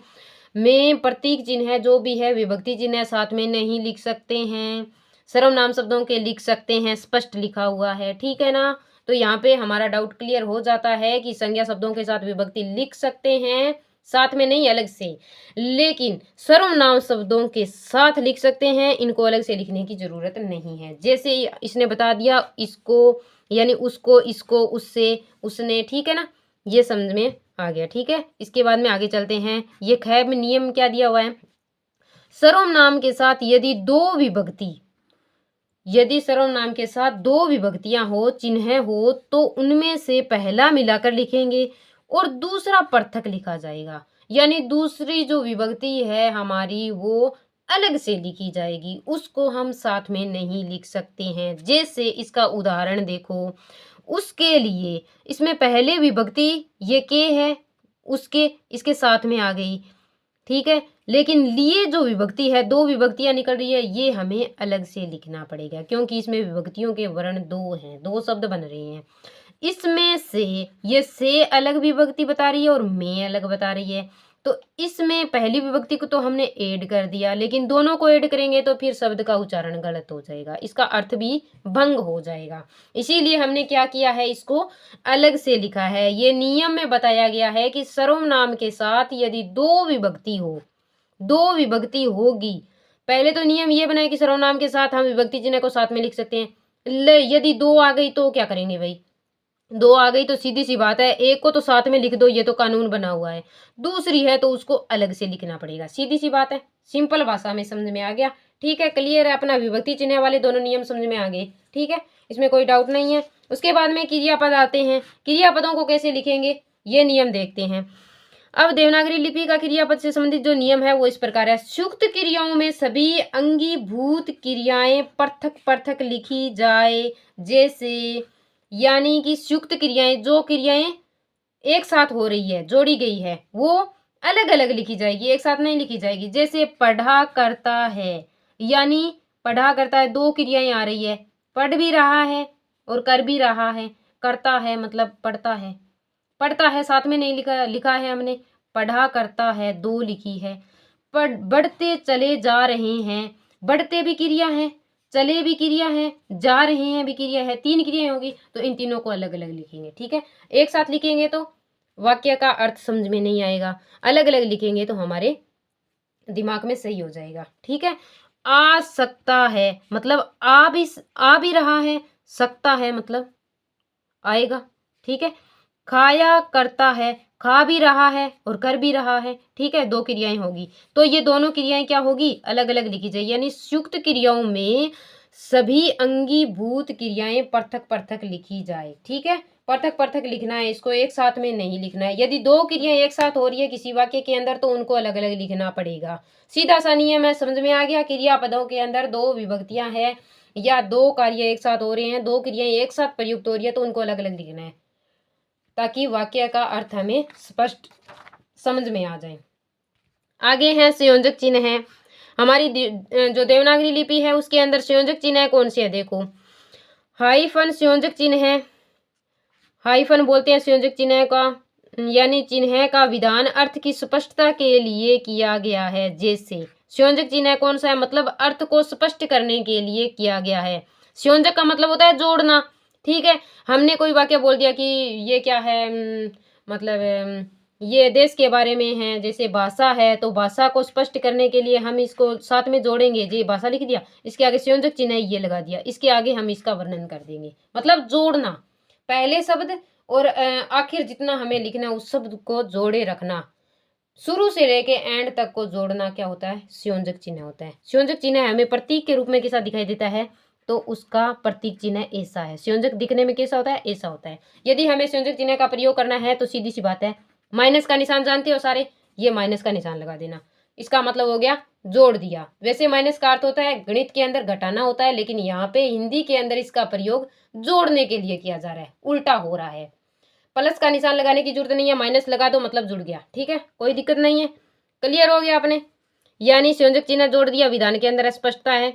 में प्रतीक चिन्ह है जो भी है, विभक्ति चिन्ह है, साथ में नहीं लिख सकते हैं। सर्वनाम शब्दों के लिख सकते हैं, स्पष्ट लिखा हुआ है, ठीक है ना। तो यहाँ पे हमारा डाउट क्लियर हो जाता है कि संज्ञा शब्दों के साथ विभक्ति लिख सकते हैं, साथ में नहीं, अलग से, लेकिन सर्वनाम शब्दों के साथ लिख सकते हैं, इनको अलग से लिखने की जरूरत नहीं है। जैसे इसने बता दिया, इसको यानी उसको, इसको, उससे, उसने, ठीक है ना, ये समझ में आ गया। ठीक है, इसके बाद में आगे चलते हैं। ये खैब नियम क्या दिया हुआ है, सर्वनाम के साथ यदि सर्वनाम के साथ दो विभक्तियां हो, चिन्ह हो, तो उनमें से पहला मिलाकर लिखेंगे और दूसरा पृथक लिखा जाएगा। यानी दूसरी जो विभक्ति है हमारी वो अलग से लिखी जाएगी, उसको हम साथ में नहीं लिख सकते हैं। जैसे इसका उदाहरण देखो, उसके लिए, इसमें पहले विभक्ति ये के है, उसके, इसके साथ में आ गई, ठीक है, लेकिन लिए जो विभक्ति है, दो विभक्तियां निकल रही है, ये हमें अलग से लिखना पड़ेगा, क्योंकि इसमें विभक्तियों के वर्ण दो हैं, दो शब्द बन रहे हैं। इसमें से ये से अलग विभक्ति बता रही है और में अलग बता रही है, तो इसमें पहली विभक्ति को तो हमने ऐड कर दिया, लेकिन दोनों को ऐड करेंगे तो फिर शब्द का उच्चारण गलत हो जाएगा, इसका अर्थ भी भंग हो जाएगा। इसीलिए हमने क्या किया है, इसको अलग से लिखा है। ये नियम में बताया गया है कि सर्वनाम के साथ यदि दो विभक्ति होगी, पहले तो नियम ये बनाए कि सर्वनाम के साथ हम विभक्ति चिन्ह को साथ में लिख सकते हैं। यदि दो आ गई तो क्या करेंगे भाई, दो आ गई तो सीधी सी बात है, एक को तो साथ में लिख दो, ये तो कानून बना हुआ है, दूसरी है तो उसको अलग से लिखना पड़ेगा, सीधी सी बात है, सिंपल भाषा में समझ में आ गया। ठीक है, क्लियर है, अपना विभक्ति चिन्ह वाले दोनों नियम समझ में आ गए, ठीक है, इसमें कोई डाउट नहीं है। उसके बाद में क्रियापद आते हैं, क्रियापदों को कैसे लिखेंगे ये नियम देखते हैं। अब देवनागरी लिपि का क्रियापद से संबंधित जो नियम है वो इस प्रकार है, सुक्त क्रियाओं में सभी अंगीभूत क्रियाएं पृथक पृथक लिखी जाए। जैसे यानी कि सुक्त क्रियाएं, जो क्रियाएं एक साथ हो रही है, जोड़ी गई है, वो अलग अलग लिखी जाएगी, एक साथ नहीं लिखी जाएगी। जैसे पढ़ा करता है, यानी पढ़ा करता है, दो क्रियाएं आ रही है, पढ़ भी रहा है और कर भी रहा है। करता है मतलब पढ़ता है, पढ़ता है साथ में नहीं लिखा है हमने, पढ़ा करता है, 2 लिखी है। बढ़ते चले जा रहे हैं, बढ़ते भी क्रिया है, चले भी क्रिया है, जा रहे हैं भी क्रिया है, 3 क्रियाएं होगी, तो इन तीनों को अलग अलग लिखेंगे। ठीक है, एक साथ लिखेंगे तो वाक्य का अर्थ समझ में नहीं आएगा, अलग अलग लिखेंगे तो हमारे दिमाग में सही हो जाएगा। ठीक है, आ सकता है मतलब आ भी रहा है, सकता है मतलब आएगा। ठीक है, खाया करता है, खा भी रहा है और कर भी रहा है। ठीक है, 2 क्रियाएं होगी, तो ये दोनों क्रियाएं क्या होगी, अलग अलग लिखी जाए, यानी संयुक्त क्रियाओं में सभी अंगीभूत क्रियाएं पृथक पृथक लिखी जाए। ठीक है, पृथक पृथक लिखना है, इसको एक साथ में नहीं लिखना है। यदि 2 क्रियाएं एक साथ हो रही है किसी वाक्य के अंदर तो उनको अलग अलग लिखना पड़ेगा। सीधा सा नियम है, समझ में आ गया। क्रियापदों के अंदर 2 विभक्तियां हैं या 2 कार्य एक साथ हो रहे हैं, 2 क्रियाएं एक साथ प्रयुक्त हो रही है तो उनको अलग अलग लिखना है, ताकि वाक्य का अर्थ हमें स्पष्ट समझ में आ जाए। आगे है संयोजक चिन्ह है। हमारी जो देवनागरी लिपि है उसके अंदर संयोजक चिन्ह है कौन से है, देखो हाइफन संयोजक चिन्ह है। हाइफन बोलते हैं संयोजक चिन्ह का, यानी चिन्ह का विधान अर्थ की स्पष्टता के लिए किया गया है। जैसे संयोजक चिन्ह कौन सा है, मतलब अर्थ को स्पष्ट करने के लिए किया गया है। संयोजक का मतलब होता है जोड़ना। ठीक है, हमने कोई वाक्य बोल दिया कि ये क्या है, मतलब ये देश के बारे में है, जैसे भाषा है, तो भाषा को स्पष्ट करने के लिए हम इसको साथ में जोड़ेंगे। ये भाषा लिख दिया, इसके आगे संयोजक चिन्ह ये लगा दिया, इसके आगे हम इसका वर्णन कर देंगे, मतलब जोड़ना। पहले शब्द और आखिर जितना हमें लिखना उस शब्द को जोड़े रखना, शुरू से लेके एंड तक को जोड़ना क्या होता है, संयोजक चिन्ह होता है। संयोजक चिन्ह हमें प्रतीक के रूप में कैसा दिखाई देता है, तो उसका प्रतीक चिन्ह ऐसा है। संयोजक दिखने में कैसा होता है, ऐसा होता है। यदि हमें संयोजक चिन्ह का प्रयोग करना है तो सीधी सी बात है, माइनस का निशान जानते हो सारे, ये माइनस का निशान लगा देना, इसका मतलब हो गया जोड़ दिया। वैसे माइनस का अर्थ होता है गणित के अंदर घटाना होता है, लेकिन यहाँ पे हिंदी के अंदर इसका प्रयोग जोड़ने के लिए किया जा रहा है, उल्टा हो रहा है। प्लस का निशान लगाने की जरूरत नहीं है, माइनस लगा दो मतलब जुड़ गया। ठीक है, कोई दिक्कत नहीं है, क्लियर हो गया आपने। यानी संयोजक चिन्ह जोड़ दिया, विधान के अंदर स्पष्टता है।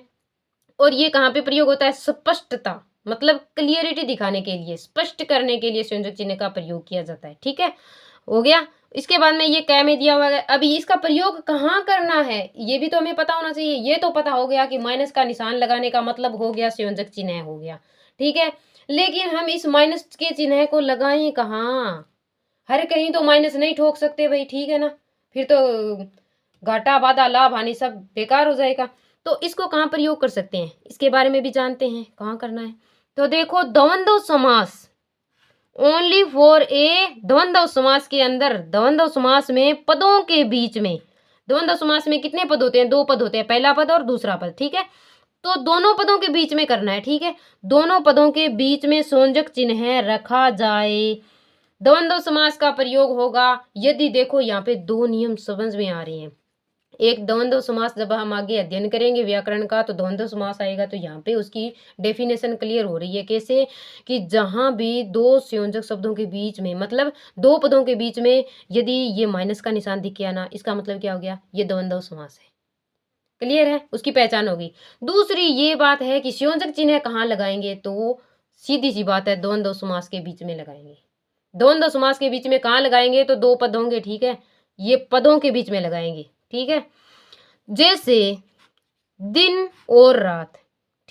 और ये कहाँ पे प्रयोग होता है, स्पष्टता मतलब क्लियरिटी दिखाने के लिए, स्पष्ट करने के लिए संयोजक चिन्ह का प्रयोग किया जाता है। ठीक है, हो गया। इसके बाद में ये कै में दिया हुआ है, अभी इसका प्रयोग कहाँ करना है ये भी तो हमें पता होना चाहिए। ये तो पता हो गया कि माइनस का निशान लगाने का मतलब हो गया संयोजक चिन्ह हो गया। ठीक है, लेकिन हम इस माइनस के चिन्ह को लगाएं कहाँ, हर कहीं तो माइनस नहीं ठोक सकते भाई। ठीक है ना, फिर तो घाटा बाधा लाभ हानि सब बेकार हो जाएगा। तो इसको कहाँ प्रयोग कर सकते हैं, इसके बारे में भी जानते हैं कहाँ करना है। तो देखो द्वंद्व समास, ओनली फॉर ए द्वंद्व समास के अंदर, द्वंद्व समास में पदों के बीच में, द्वंद्व समास में कितने पद होते हैं, 2 पद होते हैं, पहला पद और दूसरा पद। ठीक है, तो दोनों पदों के बीच में करना है। ठीक है, दोनों पदों के बीच में संयोजक चिन्ह रखा जाए, द्वंद्व समास का प्रयोग होगा। यदि देखो यहाँ पे 2 नियम समझ में आ रहे हैं। एक द्वंद्व समास जब हम आगे अध्ययन करेंगे व्याकरण का तो द्वंद्व समास आएगा, तो यहाँ पे उसकी डेफिनेशन क्लियर हो रही है। कैसे कि जहां भी 2 संयोजक शब्दों के बीच में, मतलब 2 पदों के बीच में यदि ये माइनस का निशान दिख गया ना, इसका मतलब क्या हो गया, ये द्वंद्व समास है। क्लियर है, उसकी पहचान होगी। दूसरी ये बात है कि संयोजक चिन्ह कहाँ लगाएंगे, तो सीधी सी बात है द्वंद्व समास के बीच में लगाएंगे। द्वंद्व समास के बीच में कहाँ लगाएंगे, तो 2 पद होंगे। ठीक है, ये पदों के बीच में लगाएंगे। ठीक है, जैसे दिन और रात।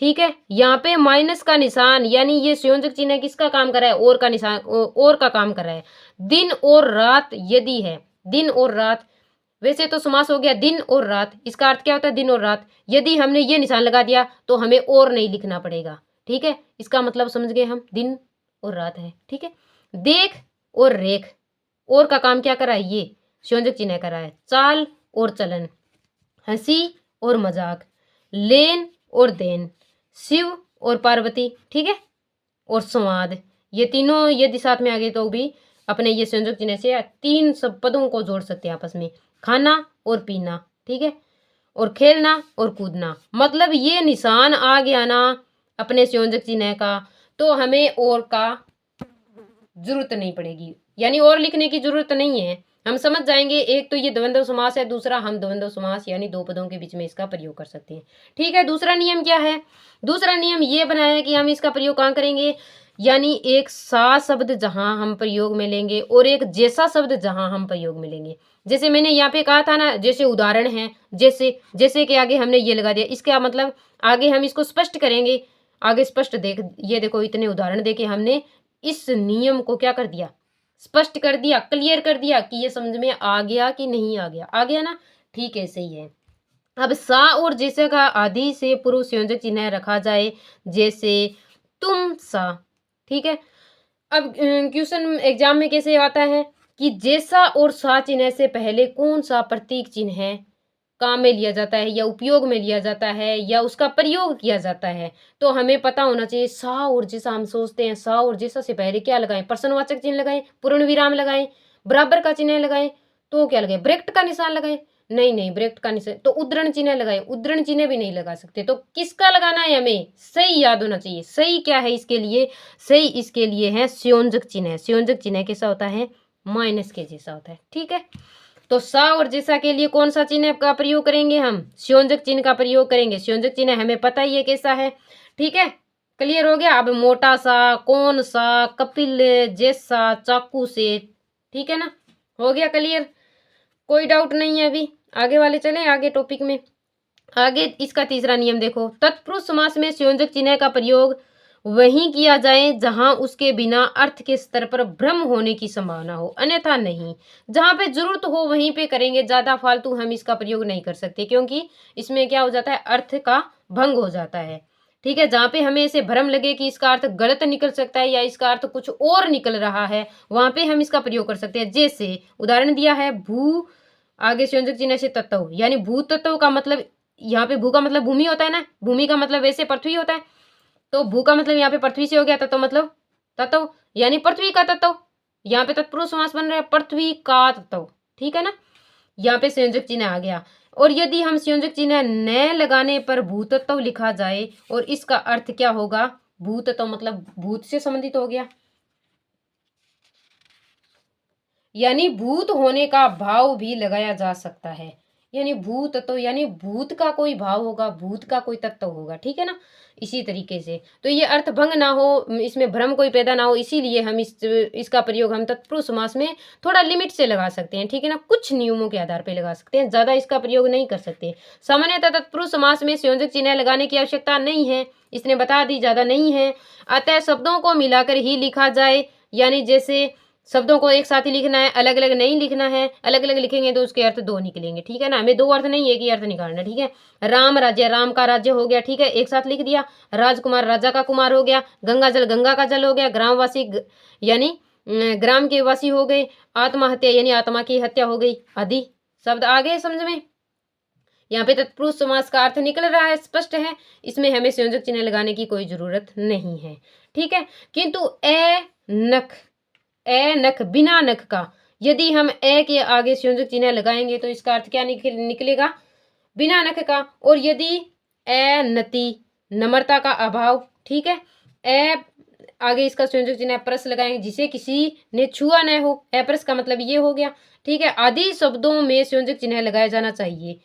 ठीक है, यहाँ पे माइनस का निशान, यानी ये संयोजक चिन्ह किसका काम कर रहा है, और का निशान, और का काम कर रहा है। दिन और रात यदि है, दिन और रात, वैसे तो समास हो गया दिन और रात, इसका अर्थ क्या होता है, दिन और रात। यदि हमने ये निशान लगा दिया तो हमें और नहीं लिखना पड़ेगा। ठीक है, इसका मतलब समझ गए हम, दिन और रात है। ठीक है, देख और रेख, और का काम क्या करा है, ये संयोजक चिन्ह करा है। चाल और चलन, हंसी और मजाक, लेन और देन, शिव और पार्वती। ठीक है, और संवाद, ये तीनों यदि साथ में आ गए तो भी अपने ये संयोजक चिन्ह से 3 सब पदों को जोड़ सकते हैं आपस में। खाना और पीना, ठीक है, और खेलना और कूदना, मतलब ये निशान आ गया ना अपने संयोजक चिन्ह का, तो हमें और का जरूरत नहीं पड़ेगी, यानी और लिखने की जरूरत नहीं है। हम समझ जाएंगे। एक तो ये द्वंद्व समास है, दूसरा हम द्वंद्व समास यानी दो पदों के बीच में इसका प्रयोग कर सकते हैं। ठीक है, दूसरा नियम क्या है? दूसरा नियम ये बनाया है कि हम इसका प्रयोग कहाँ करेंगे, यानी एक सा शब्द जहां हम प्रयोग में लेंगे और एक जैसा शब्द जहां हम प्रयोग में लेंगे। जैसे मैंने यहाँ पे कहा था ना, जैसे उदाहरण है, जैसे जैसे के आगे हमने ये लगा दिया, इसका मतलब आगे हम इसको स्पष्ट करेंगे। आगे स्पष्ट देख, ये देखो इतने उदाहरण देके हमने इस नियम को क्या कर दिया, स्पष्ट कर दिया, क्लियर कर दिया कि ये समझ में आ गया कि नहीं आ गया। आ गया ना? ठीक है, सही है। अब सा और जैसे का आदि से पूर्व संयोजक चिन्ह रखा जाए, जैसे तुम सा। ठीक है, अब क्वेश्चन एग्जाम में कैसे आता है कि जैसा और सा चिन्ह से पहले कौन सा प्रतीक चिन्ह है काम में लिया जाता है या उपयोग में लिया जाता है या उसका प्रयोग किया जाता है, तो हमें पता होना चाहिए। सा और जैसा हम सोचते हैं, सा और जैसा से पहले क्या लगाएं, प्रश्नवाचक चिन्ह लगाएं, पूर्ण विराम लगाएं, बराबर का चिन्ह लगाएं, तो क्या लगाएं, ब्रैकेट का निशान लगाएं, नहीं नहीं ब्रैकेट का निशान, तो उद्धरण चिन्ह लगाएं, उद्धरण चिन्ह भी नहीं लगा सकते। तो किसका लगाना है, हमें सही याद होना चाहिए। सही क्या है इसके लिए, सही इसके लिए है संयोजक चिन्ह। संयोजक चिन्ह कैसा होता है, माइनस के जैसा होता है। ठीक है, तो सा और जैसा के लिए कौन सा चिन्ह का प्रयोग करेंगे, हम संयोजक चिन्ह का प्रयोग करेंगे। संयोजक चिन्ह हमें पता ही है कैसा है। ठीक है, क्लियर हो गया। अब मोटा सा, कौन सा, कपिल, जैसा, चाकू से। ठीक है ना, हो गया क्लियर, कोई डाउट नहीं है। अभी आगे वाले चलें, आगे टॉपिक में। आगे इसका तीसरा नियम देखो, तत्पुरुष समास में संयोजक चिन्ह का प्रयोग वहीं किया जाए जहां उसके बिना अर्थ के स्तर पर भ्रम होने की संभावना हो, अन्यथा नहीं। जहां पे जरूरत हो वहीं पे करेंगे, ज्यादा फालतू हम इसका प्रयोग नहीं कर सकते, क्योंकि इसमें क्या हो जाता है, अर्थ का भंग हो जाता है। ठीक है, जहां पे हमें इसे भ्रम लगे कि इसका अर्थ गलत निकल सकता है या इसका अर्थ कुछ और निकल रहा है, वहां पे हम इसका प्रयोग कर सकते हैं। जैसे उदाहरण दिया है, भू आगे संयोजक चिन्ह से तत्व, यानी भू तत्व का मतलब, यहाँ पे भू का मतलब भूमि होता है ना, भूमि का मतलब वैसे पृथ्वी होता है, तो भू का मतलब यहाँ पे पृथ्वी से हो गया, तत्व मतलब तत्व यानी पृथ्वी का तत्व। यहाँ पे तत्पुरुष समास बन रहा है, पृथ्वी का तत्व। ठीक है ना, यहाँ पे संयोजक चिन्ह आ गया। और यदि हम संयोजक चिन्ह न लगाने पर भूतत्व लिखा जाए, और इसका अर्थ क्या होगा, भूतत्व मतलब भूत से संबंधित हो गया, यानी भूत होने का भाव भी लगाया जा सकता है। यानी भूत तत्व यानी भूत का कोई भाव होगा, भूत का कोई तत्व होगा। ठीक है ना, इसी तरीके से तो ये अर्थ भंग ना हो, इसमें भ्रम कोई पैदा ना हो, इसीलिए हम इसका प्रयोग हम तत्पुरुष समास में थोड़ा लिमिट से लगा सकते हैं। ठीक है ना, कुछ नियमों के आधार पर लगा सकते हैं, ज्यादा इसका प्रयोग नहीं कर सकते। सामान्यतः तत्पुरुष समास में संयोजक चिन्ह लगाने की आवश्यकता नहीं है, इसने बता दी, ज्यादा नहीं है। अतः शब्दों को मिलाकर ही लिखा जाए, यानी जैसे शब्दों को एक साथ ही लिखना है, अलग अलग नहीं लिखना है। अलग अलग लिखेंगे तो उसके अर्थ दो निकलेंगे। ठीक है ना, हमें दो अर्थ नहीं, एक ही अर्थ निकालना। ठीक है, राम राज्य, राम का राज्य हो गया। ठीक है, एक साथ लिख दिया। राजकुमार, राजा का कुमार हो गया। गंगा जल, गंगा का जल हो गया। ग्रामवासी यानी ग्राम के वासी हो गए। आत्महत्या यानी आत्मा की हत्या हो गई, आदि शब्द आ गए समझ में। यहाँ पे तत्पुरुष समास का अर्थ निकल रहा है, स्पष्ट है, इसमें हमें संयोजक चिन्ह लगाने की कोई जरूरत नहीं है। ठीक है, किंतु ए नख, ए नख, बिना नख का, यदि हम ए के आगे संयोजक चिन्ह लगाएंगे तो इसका अर्थ क्या निकलेगा, बिना नख का। और यदि ए नति, नम्रता का अभाव। ठीक है, ए आगे इसका संयोजक चिन्ह प्रस लगाएंगे, जिसे किसी ने छुआ न हो, अप्रस का मतलब ये हो गया। ठीक है, आदि शब्दों में संयोजक चिन्ह लगाया जाना चाहिए,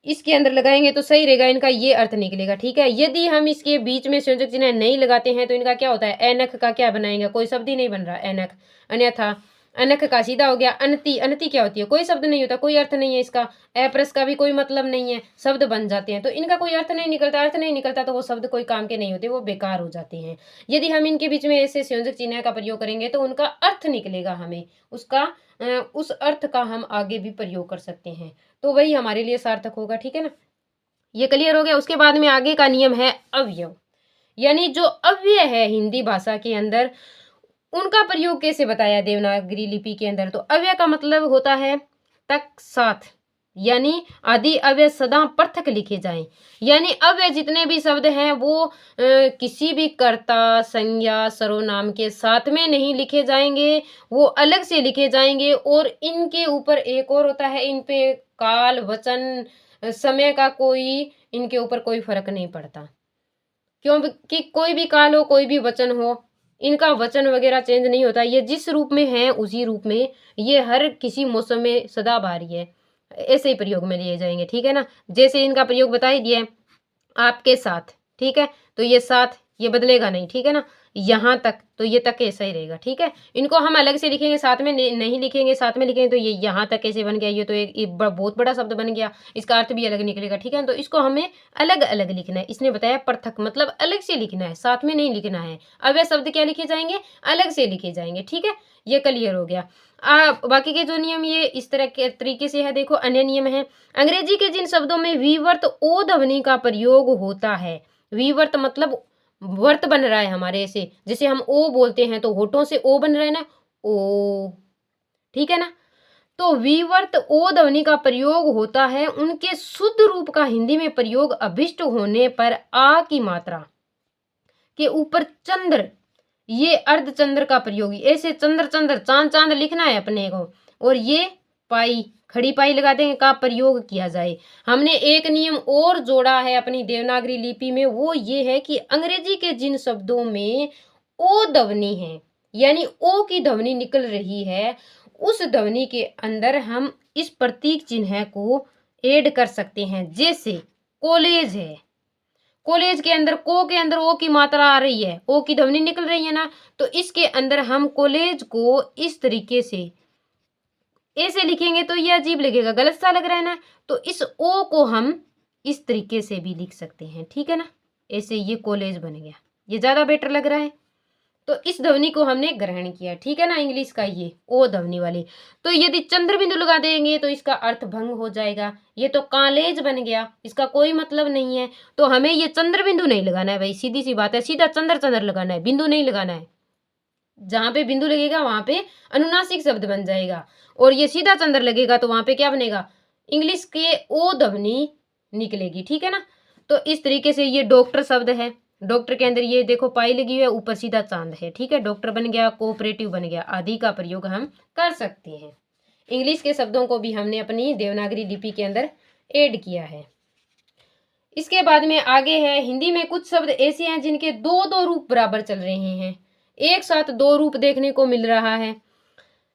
इसके अंदर लगाएंगे तो सही रहेगा, इनका ये अर्थ निकलेगा। ठीक है, यदि हम इसके बीच में संयोजक चिन्ह नहीं लगाते हैं तो इनका क्या होता है, एनख का क्या बनाएंगे, कोई शब्द ही नहीं बन रहा एनख। अन्यथा अनख का सीधा हो गया अनति, अनति क्या होती है, कोई शब्द नहीं होता, कोई अर्थ नहीं है इसका। अप्रस का भी कोई मतलब नहीं है, शब्द बन जाते हैं तो इनका कोई अर्थ नहीं निकलता। अर्थ नहीं निकलता तो वो शब्द कोई काम के नहीं होते, वो बेकार हो जाते हैं। यदि हम इनके बीच में ऐसे संयोजक चिन्ह का प्रयोग करेंगे तो उनका अर्थ निकलेगा, हमें उसका उस अर्थ का हम आगे भी प्रयोग कर सकते हैं, तो वही हमारे लिए सार्थक होगा। ठीक है ना, ये क्लियर हो गया। उसके बाद में आगे का नियम है अव्यय, यानी जो अव्यय है हिंदी भाषा के अंदर, उनका प्रयोग कैसे बताया देवनागरी लिपि के अंदर। तो अव्यय का मतलब होता है तक साथ, यानी आदि अव्यय सदा पृथक लिखे जाएं। यानी अव्यय जितने भी शब्द हैं वो किसी भी कर्ता, संज्ञा, सर्वनाम के साथ में नहीं लिखे जाएंगे, वो अलग से लिखे जाएंगे। और इनके ऊपर एक और होता है, इन पे काल, वचन, समय का कोई इनके ऊपर कोई फर्क नहीं पड़ता, क्योंकि कोई भी काल हो, कोई भी वचन हो, इनका वचन वगैरह चेंज नहीं होता, ये जिस रूप में है उसी रूप में ये हर किसी मौसम में सदाबहारी है, ऐसे ही प्रयोग में लिए जाएंगे, ठीक है ना। जैसे इनका प्रयोग बता ही दिया है, आपके साथ, ठीक है, तो ये साथ ये बदलेगा नहीं, ठीक है ना। यहाँ तक तो ये तक ऐसा ही रहेगा, ठीक है। इनको हम अलग से लिखेंगे, साथ में नहीं लिखेंगे, साथ में लिखेंगे तो ये यहाँ तक कैसे बन गया, ये तो एक बहुत बड़ा शब्द बन गया, इसका अर्थ भी अलग निकलेगा, ठीक है। तो इसको हमें अलग अलग लिखना है, इसने बताया पृथक मतलब अलग से लिखना है, साथ में नहीं लिखना है। अब ये शब्द क्या लिखे जाएंगे, अलग से लिखे जाएंगे, ठीक है। ये क्लियर हो गया। बाकी के जो नियम ये इस तरह के तरीके से है। देखो अन्य नियम है, अंग्रेजी के जिन शब्दों में विवर्त ओ ध्वनि का प्रयोग होता है, विवर्त मतलब वर्त बन रहा है हमारे, ऐसे जैसे हम ओ बोलते हैं तो होठों से ओ बन रहा है ना, ओ, ठीक है ना। तो विवर्त ओ ध्वनि का प्रयोग होता है, उनके शुद्ध रूप का हिंदी में प्रयोग अभिष्ट होने पर आ की मात्रा के ऊपर चंद्र, ये अर्धचंद्र का प्रयोग, ऐसे चंद्र चंद्र चांद चांद लिखना है अपने को, और ये पाई खड़ी पाई लगा देंगे का प्रयोग किया जाए। हमने एक नियम और जोड़ा है अपनी देवनागरी लिपि में, वो ये है कि अंग्रेजी के जिन शब्दों में ओ ध्वनि है, यानी ओ की ध्वनि निकल रही है, उस ध्वनि के अंदर हम इस प्रतीक चिन्ह को ऐड कर सकते हैं। जैसे कॉलेज है, कॉलेज के अंदर को के अंदर ओ की मात्रा आ रही है, ओ की ध्वनि निकल रही है ना, तो इसके अंदर हम कॉलेज को इस तरीके से ऐसे लिखेंगे तो ये अजीब लगेगा, गलत सा लग रहा है ना, तो इस ओ को हम इस तरीके से भी लिख सकते हैं, ठीक है ना। ऐसे ये कॉलेज बन गया, ये ज्यादा बेटर लग रहा है। तो इस ध्वनि को हमने ग्रहण किया, ठीक है ना, इंग्लिश का ये ओ ध्वनि वाली। तो यदि चंद्र बिंदु लगा देंगे तो इसका अर्थ भंग हो जाएगा, ये तो कॉलेज बन गया, इसका कोई मतलब नहीं है। तो हमें ये चंद्र बिंदु नहीं लगाना है भाई, सीधी सी बात है, सीधा चंद्र चंद्र लगाना है, बिंदु नहीं लगाना है। जहां पे बिंदु लगेगा वहां पे अनुनासिक शब्द बन जाएगा, और ये सीधा चंद्र लगेगा तो वहां पे क्या बनेगा, इंग्लिश के ओ ध्वनि निकलेगी, ठीक है ना। तो इस तरीके से ये डॉक्टर शब्द है, डॉक्टर के अंदर ये देखो पाई लगी हुई है, ऊपर सीधा चांद है, ठीक है, डॉक्टर बन गया, कोऑपरेटिव बन गया, आदि का प्रयोग हम कर सकते हैं। इंग्लिश के शब्दों को भी हमने अपनी देवनागरी लिपि के अंदर ऐड किया है। इसके बाद में आगे है, हिंदी में कुछ शब्द ऐसे हैं जिनके दो दो रूप बराबर चल रहे हैं, एक साथ दो रूप देखने को मिल रहा है,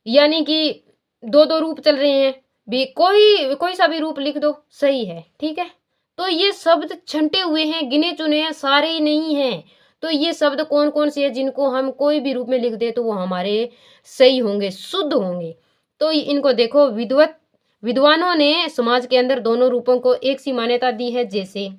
यानी कि दो दो रूप चल रहे हैं, भी कोई कोई सा भी रूप लिख दो सही है, ठीक है। तो ये शब्द छंटे हुए हैं, गिने चुने हैं, सारे ही नहीं हैं। तो ये शब्द कौन कौन से हैं जिनको हम कोई भी रूप में लिख दे तो वो हमारे सही होंगे, शुद्ध होंगे। तो इनको देखो, विद्वत विद्वानों ने समाज के अंदर दोनों रूपों को एक सी मान्यता दी है। जैसे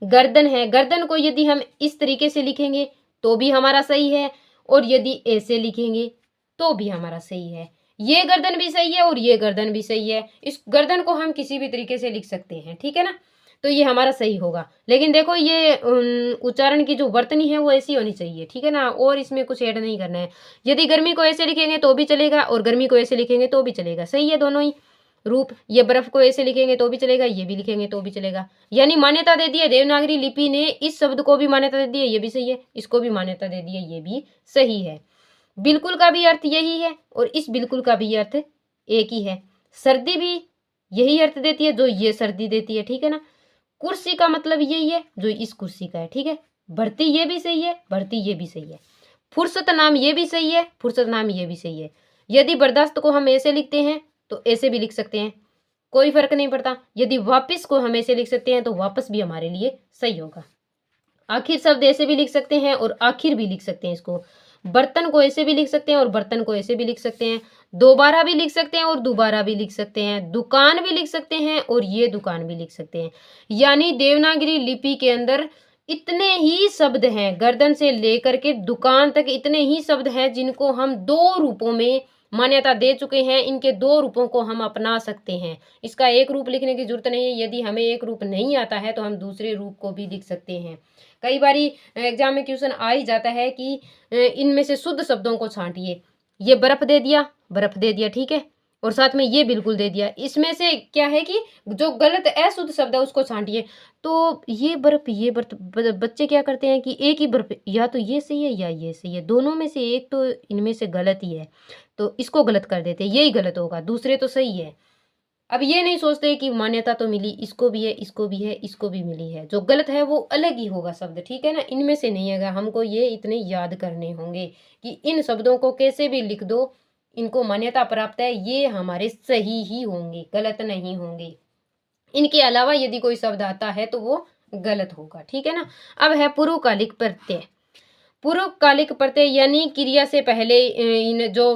गर्दन है, गर्दन को यदि हम इस तरीके से लिखेंगे तो भी हमारा सही है, और यदि ऐसे लिखेंगे तो भी हमारा सही है। ये गर्दन भी सही है और ये गर्दन भी सही है, इस गर्दन को हम किसी भी तरीके से लिख सकते हैं, ठीक है ना, तो ये हमारा सही होगा। लेकिन देखो ये उच्चारण की जो वर्तनी है वो ऐसी होनी चाहिए, ठीक है ना, और इसमें कुछ ऐड नहीं करना है। यदि गर्मी को ऐसे लिखेंगे तो भी चलेगा, और गर्मी को ऐसे लिखेंगे तो भी चलेगा, सही है दोनों ही रूप। ये बर्फ को ऐसे लिखेंगे तो भी चलेगा, ये भी लिखेंगे तो भी चलेगा। यानी मान्यता दे दी है देवनागरी लिपि ने, इस शब्द को भी मान्यता दे दी है, ये भी सही है, इसको भी मान्यता दे दी है, ये भी सही है। बिल्कुल का भी अर्थ यही है, और इस बिल्कुल का भी अर्थ एक ही है। सर्दी भी यही अर्थ देती है जो ये सर्दी देती है, ठीक है ना। कुर्सी का मतलब यही है जो इस कुर्सी का है, ठीक है। भर्ती ये भी सही है, भर्ती ये भी सही है। फुर्सत नाम ये भी सही है, फुर्सत नाम ये भी सही है। यदि बर्दाश्त को हम ऐसे लिखते हैं तो ऐसे भी लिख सकते हैं, कोई फर्क नहीं पड़ता। यदि वापस को हम ऐसे लिख सकते हैं तो वापस भी हमारे लिए सही होगा। आखिर शब्द ऐसे भी लिख सकते हैं और आखिर भी लिख सकते हैं इसको। बर्तन को ऐसे भी लिख सकते हैं और बर्तन को ऐसे भी लिख सकते हैं। दोबारा भी लिख सकते हैं और दोबारा भी लिख सकते हैं। दुकान भी लिख सकते हैं और ये दुकान भी लिख सकते हैं। यानी देवनागरी लिपि के अंदर इतने ही शब्द हैं, गर्दन से लेकर के दुकान तक इतने ही शब्द हैं जिनको हम दो रूपों में मान्यता दे चुके हैं। इनके दो रूपों को हम अपना सकते हैं, इसका एक रूप लिखने की जरूरत नहीं है। यदि हमें एक रूप नहीं आता है तो हम दूसरे रूप को भी लिख सकते हैं। कई बारी एग्जाम में क्वेश्चन आ ही जाता है कि इनमें से शुद्ध शब्दों को छांटिए। ये बर्फ दे दिया, बर्फ दे दिया, ठीक है, और साथ में ये बिल्कुल दे दिया। इसमें से क्या है कि जो गलत अशुद्ध शब्द है उसको छांटिए। तो ये बर्फ, ये बर्फ, बच्चे क्या करते हैं कि एक ही बर्फ, या तो ये सही है या ये सही है, दोनों में से एक तो इनमें से गलत ही है, तो इसको गलत कर देते हैं, यही गलत होगा, दूसरे तो सही है। अब ये नहीं सोचते कि मान्यता तो मिली, इसको भी है, इसको भी है, इसको भी मिली है, जो गलत है वो अलग ही होगा शब्द, ठीक है ना, इनमें से नहीं है। हमको ये इतने याद करने होंगे कि इन शब्दों को कैसे भी लिख दो, इनको मान्यता प्राप्त है, ये हमारे सही ही होंगे, गलत नहीं होंगे। इनके अलावा यदि कोई शब्द आता है तो वो गलत होगा, ठीक है ना। अब है पूर्वकालिक प्रत्यय। पूर्वकालिक प्रत्यय यानी क्रिया से पहले इन जो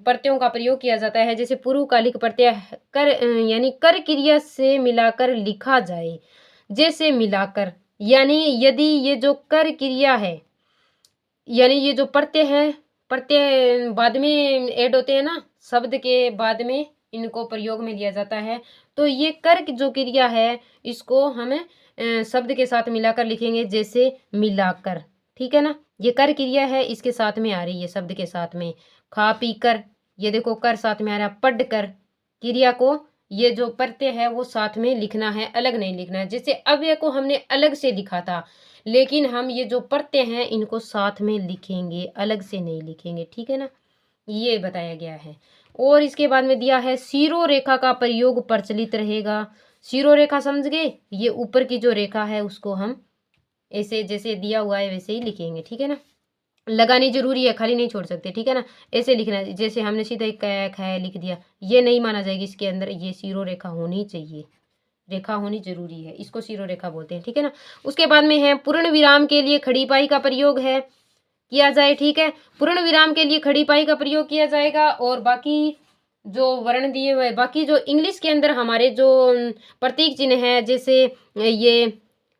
प्रत्ययों का प्रयोग किया जाता है, जैसे पूर्वकालिक प्रत्यय कर यानी कर क्रिया से मिलाकर लिखा जाए, जैसे मिलाकर, यानी यदि ये जो कर क्रिया है, यानी ये जो प्रत्यय है, प्रत्यय बाद में ऐड होते हैं ना, शब्द के बाद में इनको प्रयोग में लिया जाता है, तो ये कर की जो क्रिया है इसको हम शब्द के साथ मिलाकर लिखेंगे, जैसे मिलाकर, ठीक है ना। ये कर क्रिया है, इसके साथ में आ रही है शब्द के साथ में। खा पी कर, ये देखो कर साथ में आ रहा है। पढ़ कर क्रिया को, ये जो प्रत्यय है वो साथ में लिखना है, अलग नहीं लिखना है। जैसे अव्यय को हमने अलग से लिखा था, लेकिन हम ये जो प्रत्यय हैं इनको साथ में लिखेंगे, अलग से नहीं लिखेंगे, ठीक है ना, ये बताया गया है। और इसके बाद में दिया है सीरो रेखा का प्रयोग प्रचलित रहेगा। सीरो रेखा समझ गए, ये ऊपर की जो रेखा है उसको हम ऐसे जैसे दिया हुआ है वैसे ही लिखेंगे, ठीक है ना। लगानी जरूरी है, खाली नहीं छोड़ सकते, ठीक है ना। ऐसे लिखना है, जैसे हमने सीधा एक क ख लिख दिया, ये नहीं माना जाएगी, इसके अंदर ये सीरो रेखा होनी चाहिए, रेखा होनी जरूरी है, इसको सीरो रेखा बोलते हैं, ठीक है ना। उसके बाद में है पूर्ण विराम के लिए खड़ी पाई का प्रयोग है किया जाए, ठीक है। पूर्ण विराम के लिए खड़ी पाई का प्रयोग किया जाएगा। और बाकी जो वर्ण दिए हुए, बाकी जो इंग्लिश के अंदर हमारे जो प्रतीक चिन्ह है, जैसे ये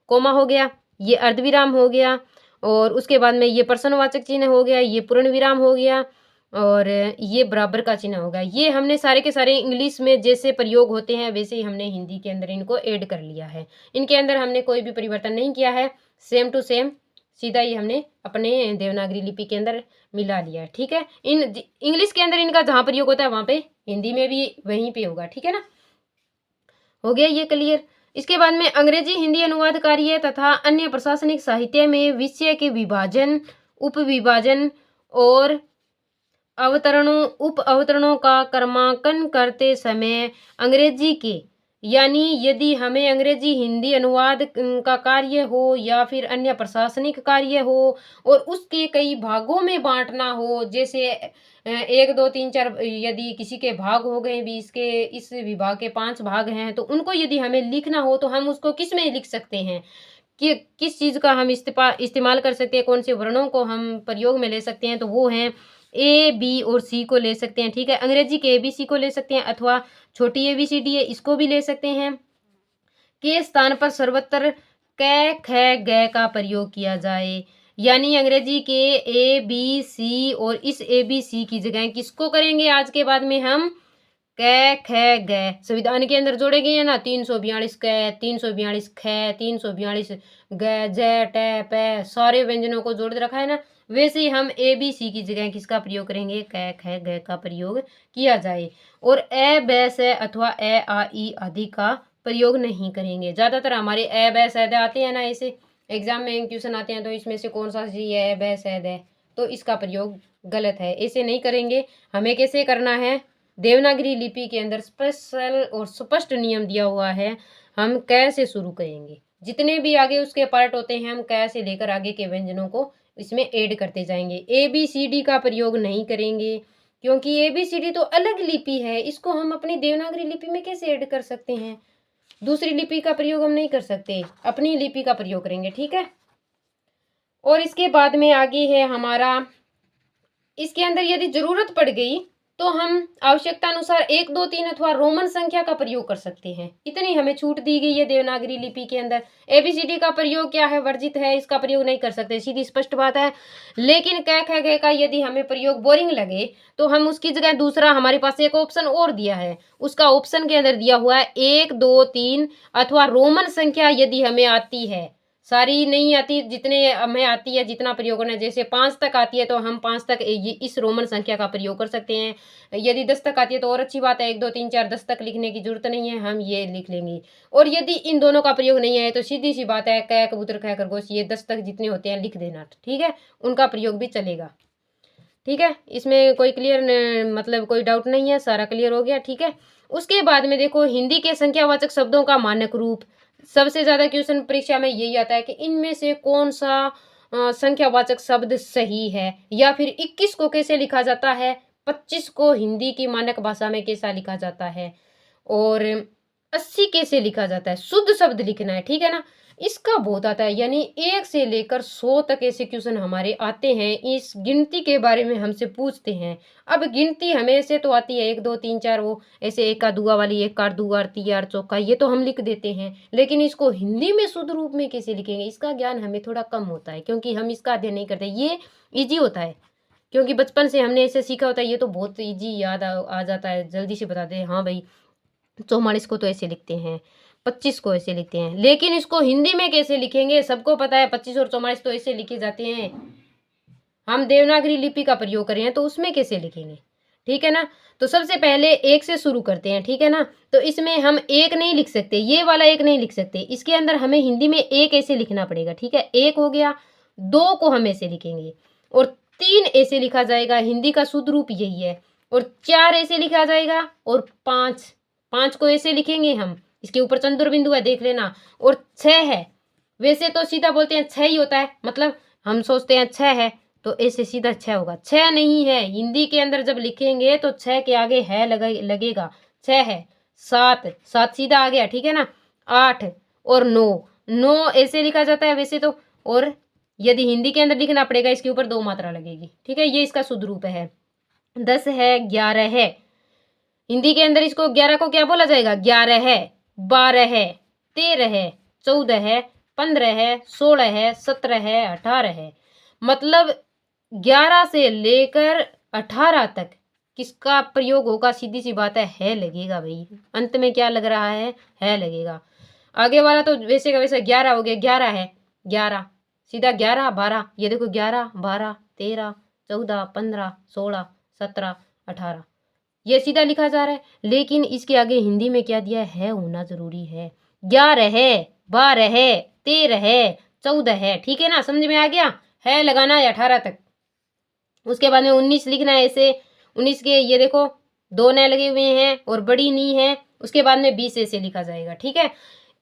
कोमा हो गया, ये अर्धविराम हो गया, और उसके बाद में ये प्रश्नवाचक चिन्ह हो गया, ये पूर्ण विराम हो गया, और ये बराबर का चिन्ह होगा। ये हमने सारे के सारे इंग्लिश में जैसे प्रयोग होते हैं वैसे ही हमने हिंदी के अंदर इनको ऐड कर लिया है। इनके अंदर हमने कोई भी परिवर्तन नहीं किया है, सेम टू सेम सीधा ही हमने अपने देवनागरी लिपि के अंदर मिला लिया है, ठीक है। इंग्लिश के अंदर इनका जहाँ प्रयोग होता है वहाँ पे हिंदी में भी वहीं पे होगा, ठीक है ना। हो गया ये क्लियर। इसके बाद में अंग्रेजी हिंदी अनुवाद कार्य तथा अन्य प्रशासनिक साहित्य में विषय के विभाजन, उप विभाजन और अवतरणों उप अवतरणों का क्रमांकन करते समय अंग्रेजी के, यानी यदि हमें अंग्रेजी हिंदी अनुवाद का कार्य हो या फिर अन्य प्रशासनिक कार्य हो और उसके कई भागों में बांटना हो, जैसे 1 2 3 4, यदि किसी के भाग हो गए 20 के, इस विभाग के 5 भाग हैं, तो उनको यदि हमें लिखना हो तो हम उसको किस में लिख सकते हैं, कि किस चीज़ का हम इस्तेमाल कर सकते हैं, कौन से वर्णों को हम प्रयोग में ले सकते हैं, तो वो हैं ए बी और सी को ले सकते हैं, ठीक है। अंग्रेजी के ए बी सी को ले सकते हैं, अथवा छोटी ए बी सी डी है इसको भी ले सकते हैं। के स्थान पर सर्वत्र क ख ग का प्रयोग किया जाए, यानी अंग्रेजी के ए बी सी और इस ए बी सी की जगह किसको करेंगे आज के बाद में हम क ख ग। संविधान के अंदर जोड़े गए हैं ना, 342 क, 342 ख, 342 ग, ज ट प, सारे व्यंजनों को जोड़ रखा है ना, वैसे ही हम ए बी सी की जगह किसका प्रयोग करेंगे, क ख ग का प्रयोग किया जाए। और ए ब स अथवा ए आ ई आदि का प्रयोग नहीं करेंगे। ज़्यादातर हमारे ए ब स द आते हैं ना, ऐसे एग्जाम में क्वेश्चन आते हैं, तो इसमें से कौन सा जी है, ब स द, तो इसका प्रयोग गलत है, ऐसे नहीं करेंगे। हमें कैसे करना है, देवनागरी लिपि के अंदर स्पेशल और स्पष्ट नियम दिया हुआ है, हम क से शुरू करेंगे, जितने भी आगे उसके पार्ट होते हैं हम क से लेकर आगे के व्यंजनों को इसमें ऐड करते जाएंगे। ए बी सी डी का प्रयोग नहीं करेंगे, क्योंकि ए बी सी डी तो अलग लिपि है, इसको हम अपनी देवनागरी लिपि में कैसे ऐड कर सकते हैं, दूसरी लिपि का प्रयोग हम नहीं कर सकते, अपनी लिपि का प्रयोग करेंगे, ठीक है। और इसके बाद में आगे है हमारा, इसके अंदर यदि जरूरत पड़ गई तो हम आवश्यकता अनुसार 1 2 3 अथवा रोमन संख्या का प्रयोग कर सकते हैं, इतनी हमें छूट दी गई है देवनागरी लिपि के अंदर। एबीसीडी का प्रयोग क्या है, वर्जित है, इसका प्रयोग नहीं कर सकते, सीधी स्पष्ट बात है। लेकिन क ख ग का यदि हमें प्रयोग बोरिंग लगे तो हम उसकी जगह दूसरा, हमारे पास एक ऑप्शन और दिया है, उसका ऑप्शन के अंदर दिया हुआ है 1 2 3 अथवा रोमन संख्या यदि हमें आती है, सारी नहीं आती, जितने हमें आती है जितना प्रयोग करना है, जैसे 5 तक आती है तो हम 5 तक इस रोमन संख्या का प्रयोग कर सकते हैं। यदि 10 तक आती है तो और अच्छी बात है, 1 2 3 4 10 तक लिखने की जरूरत नहीं है, हम ये लिख लेंगे। और यदि इन दोनों का प्रयोग नहीं है तो सीधी सी बात है, क कबूतर ख खरगोश, ये 10 तक जितने होते हैं लिख देना, ठीक है, उनका प्रयोग भी चलेगा, ठीक है। इसमें कोई क्लियर मतलब कोई डाउट नहीं है, सारा क्लियर हो गया, ठीक है। उसके बाद में देखो हिंदी के संख्यावाचक शब्दों का मानक रूप। सबसे ज़्यादा क्वेश्चन परीक्षा में यही आता है कि इनमें से कौन सा संख्यावाचक शब्द सही है, या फिर 21 को कैसे लिखा जाता है, 25 को हिंदी की मानक भाषा में कैसा लिखा जाता है, और 80 कैसे लिखा जाता है। शुद्ध शब्द लिखना है, ठीक है ना। इसका बहुत आता है, यानी 1 से लेकर 100 तक ऐसे क्वेश्चन हमारे आते हैं। इस गिनती के बारे में हमसे पूछते हैं। अब गिनती हमें ऐसे तो आती है 1 2 3 4, वो ऐसे एक का दुआ वाली, एक कार दुआर तियार चौका, ये तो हम लिख देते हैं। लेकिन इसको हिंदी में शुद्ध रूप में कैसे लिखेंगे, इसका ज्ञान हमें थोड़ा कम होता है, क्योंकि हम इसका अध्ययन नहीं करते। ये ईजी होता है क्योंकि बचपन से हमने ऐसे सीखा होता है, ये तो बहुत ईजी याद आ जाता है, जल्दी से बताते हैं। हाँ भाई 44 को तो ऐसे लिखते हैं, 25 को ऐसे लिखते हैं। लेकिन इसको हिंदी में कैसे लिखेंगे, सबको पता है 25 और 44 तो ऐसे लिखे जाते हैं। हम देवनागरी लिपि का प्रयोग करें तो उसमें कैसे लिखेंगे, ठीक है ना। तो सबसे पहले 1 से शुरू करते हैं, ठीक है ना। तो इसमें हम 1 नहीं लिख सकते, ये वाला 1 नहीं लिख सकते। इसके अंदर हमें हिंदी में 1 ऐसे लिखना पड़ेगा, ठीक है। 1 हो गया, 2 को हम ऐसे लिखेंगे, और 3 ऐसे लिखा जाएगा, हिंदी का शुद्ध रूप यही है। और 4 ऐसे लिखा जाएगा, और 5 को ऐसे लिखेंगे हम। इसके ऊपर चंद्र बिंदु है, देख लेना। और 6 है, वैसे तो सीधा बोलते हैं 6 ही होता है, मतलब हम सोचते हैं 6 है तो ऐसे सीधा 6 होगा। 6 नहीं है, हिंदी के अंदर जब लिखेंगे तो 6 के आगे है लगेगा। 6 है, 7 सीधा आ गया, ठीक है ना। 8 और 9 ऐसे लिखा जाता है वैसे तो। और यदि हिंदी के अंदर लिखना पड़ेगा, इसके ऊपर 2 मात्रा लगेगी, ठीक है। ये इसका शुद्ध रूप है। 10 है, 11 है, हिंदी के अंदर इसको 11 को क्या बोला जाएगा, 11 है। 12 है, 13 है, 14 है, 15 है, 16 है, 17 है, 18 है। मतलब 11 से लेकर 18 तक किसका प्रयोग होगा, सीधी सी बात है लगेगा भाई। अंत में क्या लग रहा है लगेगा। आगे वाला तो वैसे का वैसे 11 हो गया, 11 है, 11 सीधा 11 12, ये देखो 11 12 13 14 15 16 17 18, ये सीधा लिखा जा रहा है। लेकिन इसके आगे हिंदी में क्या दिया है होना जरूरी है। 11 है, 12 है, 13 है, 14 है, ठीक है ना। समझ में आ गया, है लगाना है 18 तक। उसके बाद में 19 लिखना है ऐसे। 19 के ये देखो 2 नए लगे हुए हैं और बड़ी नी है। उसके बाद में 20 ऐसे लिखा जाएगा, ठीक है।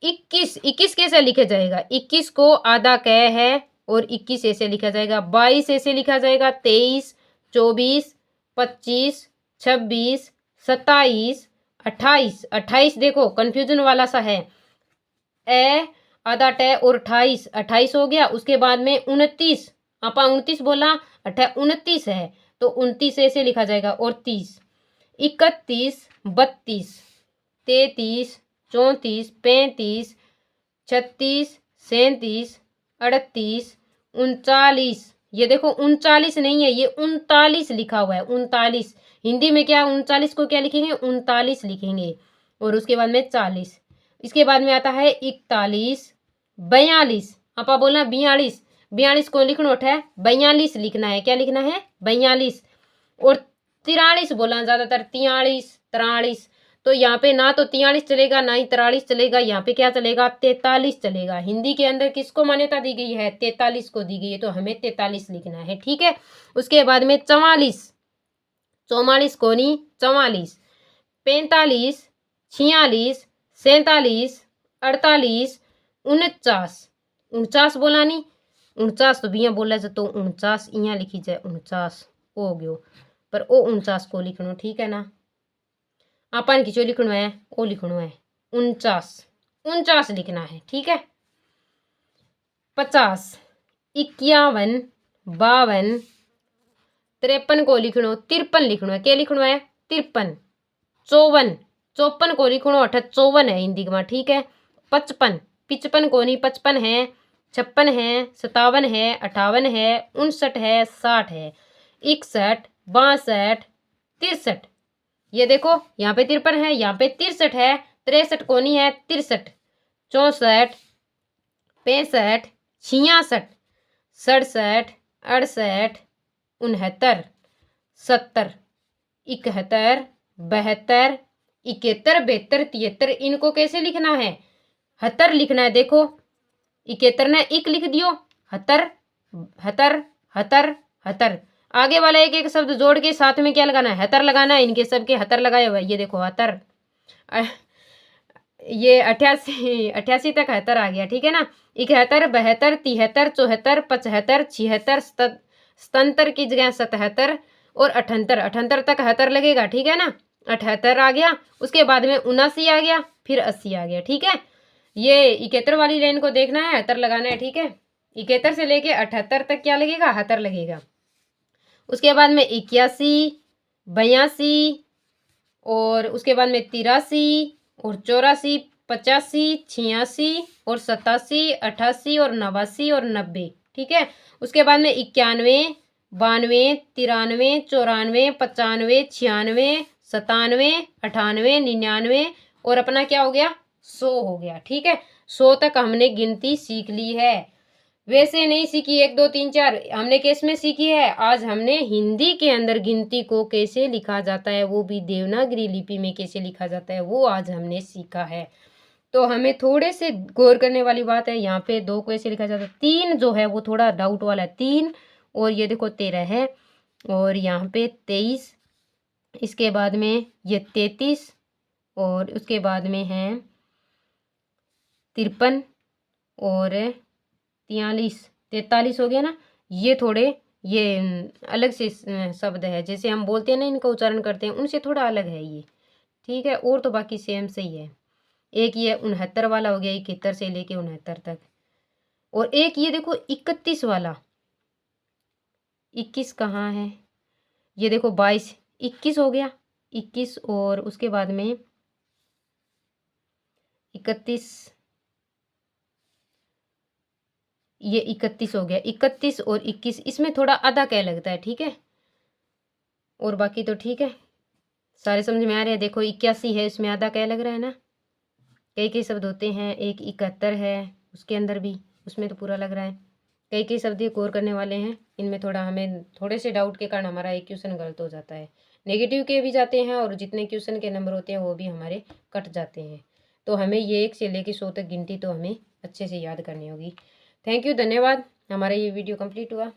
21 कैसे लिखा जाएगा, 21 को आधा क है और 21 ऐसे लिखा जाएगा। 22 ऐसे लिखा जाएगा। 23 24 25 26 27 28, 28 देखो कंफ्यूजन वाला सा है, ए आधा टे और 28, 28 हो गया। उसके बाद में 29, आपा 29 बोला, 29 है तो 29 ऐसे लिखा जाएगा। और 30 31 32 33 34 35 36 37 38 39, ये देखो 39 नहीं है, ये 39 लिखा हुआ है। 39 हिंदी में क्या 39 को क्या लिखेंगे, 39 लिखेंगे। और उसके बाद में 40, इसके बाद में आता है 41 42, आपा बोलना 42, 42 को लिखना है 42 लिखना है। क्या लिखना है 42। और 43 बोला ज्यादातर, 43 43, तो यहाँ पे ना तो 43 चलेगा ना ही 43 चलेगा, यहाँ पे क्या चलेगा 43 चलेगा। हिंदी के अंदर किसको मान्यता दी गई है, 43 को दी गई है, तो हमें 43 लिखना है, ठीक है। उसके बाद में 44, 44 को नहीं 44, 45 46 47 48 49, 49 बोला नहीं, 49 तो भी यहाँ बोला जाए तो 49 यहाँ लिखी जाए, 49 हो गयो, पर ओ 49 को लिखनो, ठीक है ना। आपन किचो लिखनो है, ओ लिखनो है 49 लिखना है, ठीक है। 50 51 52 53 को लिखनो, 53 लिखनो है। क्या लिखनो है 53। 54 को लिखनो, 54 है हिंदी में, ठीक है। 55 को नहीं 55 है, 56 है, 57 है, 58 है, 59 है, 60 है, 61 62 63, ये देखो यहाँ पे 53 है, यहाँ पे 63 है। 63 को नहीं है 63, 64 65 66 67 68 69 70 71 72 71 72 73, इनको कैसे लिखना है, 72 लिखना है। देखो 71 ने इक लिख दियो, 72 72 72 72, आगे वाला एक एक शब्द जोड़ के साथ में क्या लगाना है, 72 लगाना है। इनके सबके 72 लगाए हुए, ये देखो 72 ये 88 तक 71 आ गया, ठीक है ना। 71, 72, 73, 74, 75, 76, 77 की जगह 77 और 78, 78 तक 78 लगेगा, ठीक है ना। 78 आ गया, उसके बाद में 79 आ गया, फिर 80 आ गया, ठीक है। ये 71 वाली लाइन को देखना है, 78 लगाना है, ठीक है। 71 से लेके 78 तक क्या लगेगा, 78 लगेगा। उसके बाद में 81, 82 और उसके बाद में 83 और 84, 85, 86 और 87, 88 और 89 और 90, ठीक है। उसके बाद में 91, 92, 93, 94, 95, 96, 97, 98, 99 और अपना क्या हो गया, 100 हो गया, ठीक है। 100 तक हमने गिनती सीख ली है। वैसे नहीं सीखी 1 2 3 4, हमने किस में सीखी है, आज हमने हिंदी के अंदर गिनती को कैसे लिखा जाता है, वो भी देवनागरी लिपि में कैसे लिखा जाता है, वो आज हमने सीखा है। तो हमें थोड़े से गौर करने वाली बात है, यहाँ पे 2 को ऐसे लिखा जाता है, 3 जो है वो थोड़ा डाउट वाला है, 3 और ये देखो 13 है और यहाँ पे 23, इसके बाद में ये 33 और उसके बाद में है 53 और 43 हो गया ना। ये थोड़े ये अलग से शब्द है, जैसे हम बोलते हैं ना, इनका उच्चारण करते हैं, उनसे थोड़ा अलग है ये, ठीक है। और तो बाकी सेम सही है। एक ये 69 वाला हो गया, 71 से लेके 69 तक। और एक ये देखो 31 वाला, 21 कहाँ है, ये देखो 22, 21 हो गया, 21 और उसके बाद में 31, ये 31 हो गया, 31 और 21, इसमें थोड़ा आधा क्या लगता है, ठीक है। और बाकी तो ठीक है, सारे समझ में आ रहे हैं। देखो 81 है, इसमें आधा क्या लग रहा है ना, कई कई शब्द होते हैं। एक 71 है, उसके अंदर भी, उसमें तो पूरा लग रहा है। कई कई शब्द ये गौर करने वाले हैं, इनमें थोड़ा हमें थोड़े से डाउट के कारण हमारा एक क्वेश्चन गलत हो जाता है, नेगेटिव के भी जाते हैं और जितने क्वेश्चन के नंबर होते हैं वो भी हमारे कट जाते हैं। तो हमें ये 1 से लेके 100 तक गिनती तो हमें अच्छे से याद करनी होगी। थैंक यू, धन्यवाद। हमारा ये वीडियो कंप्लीट हुआ।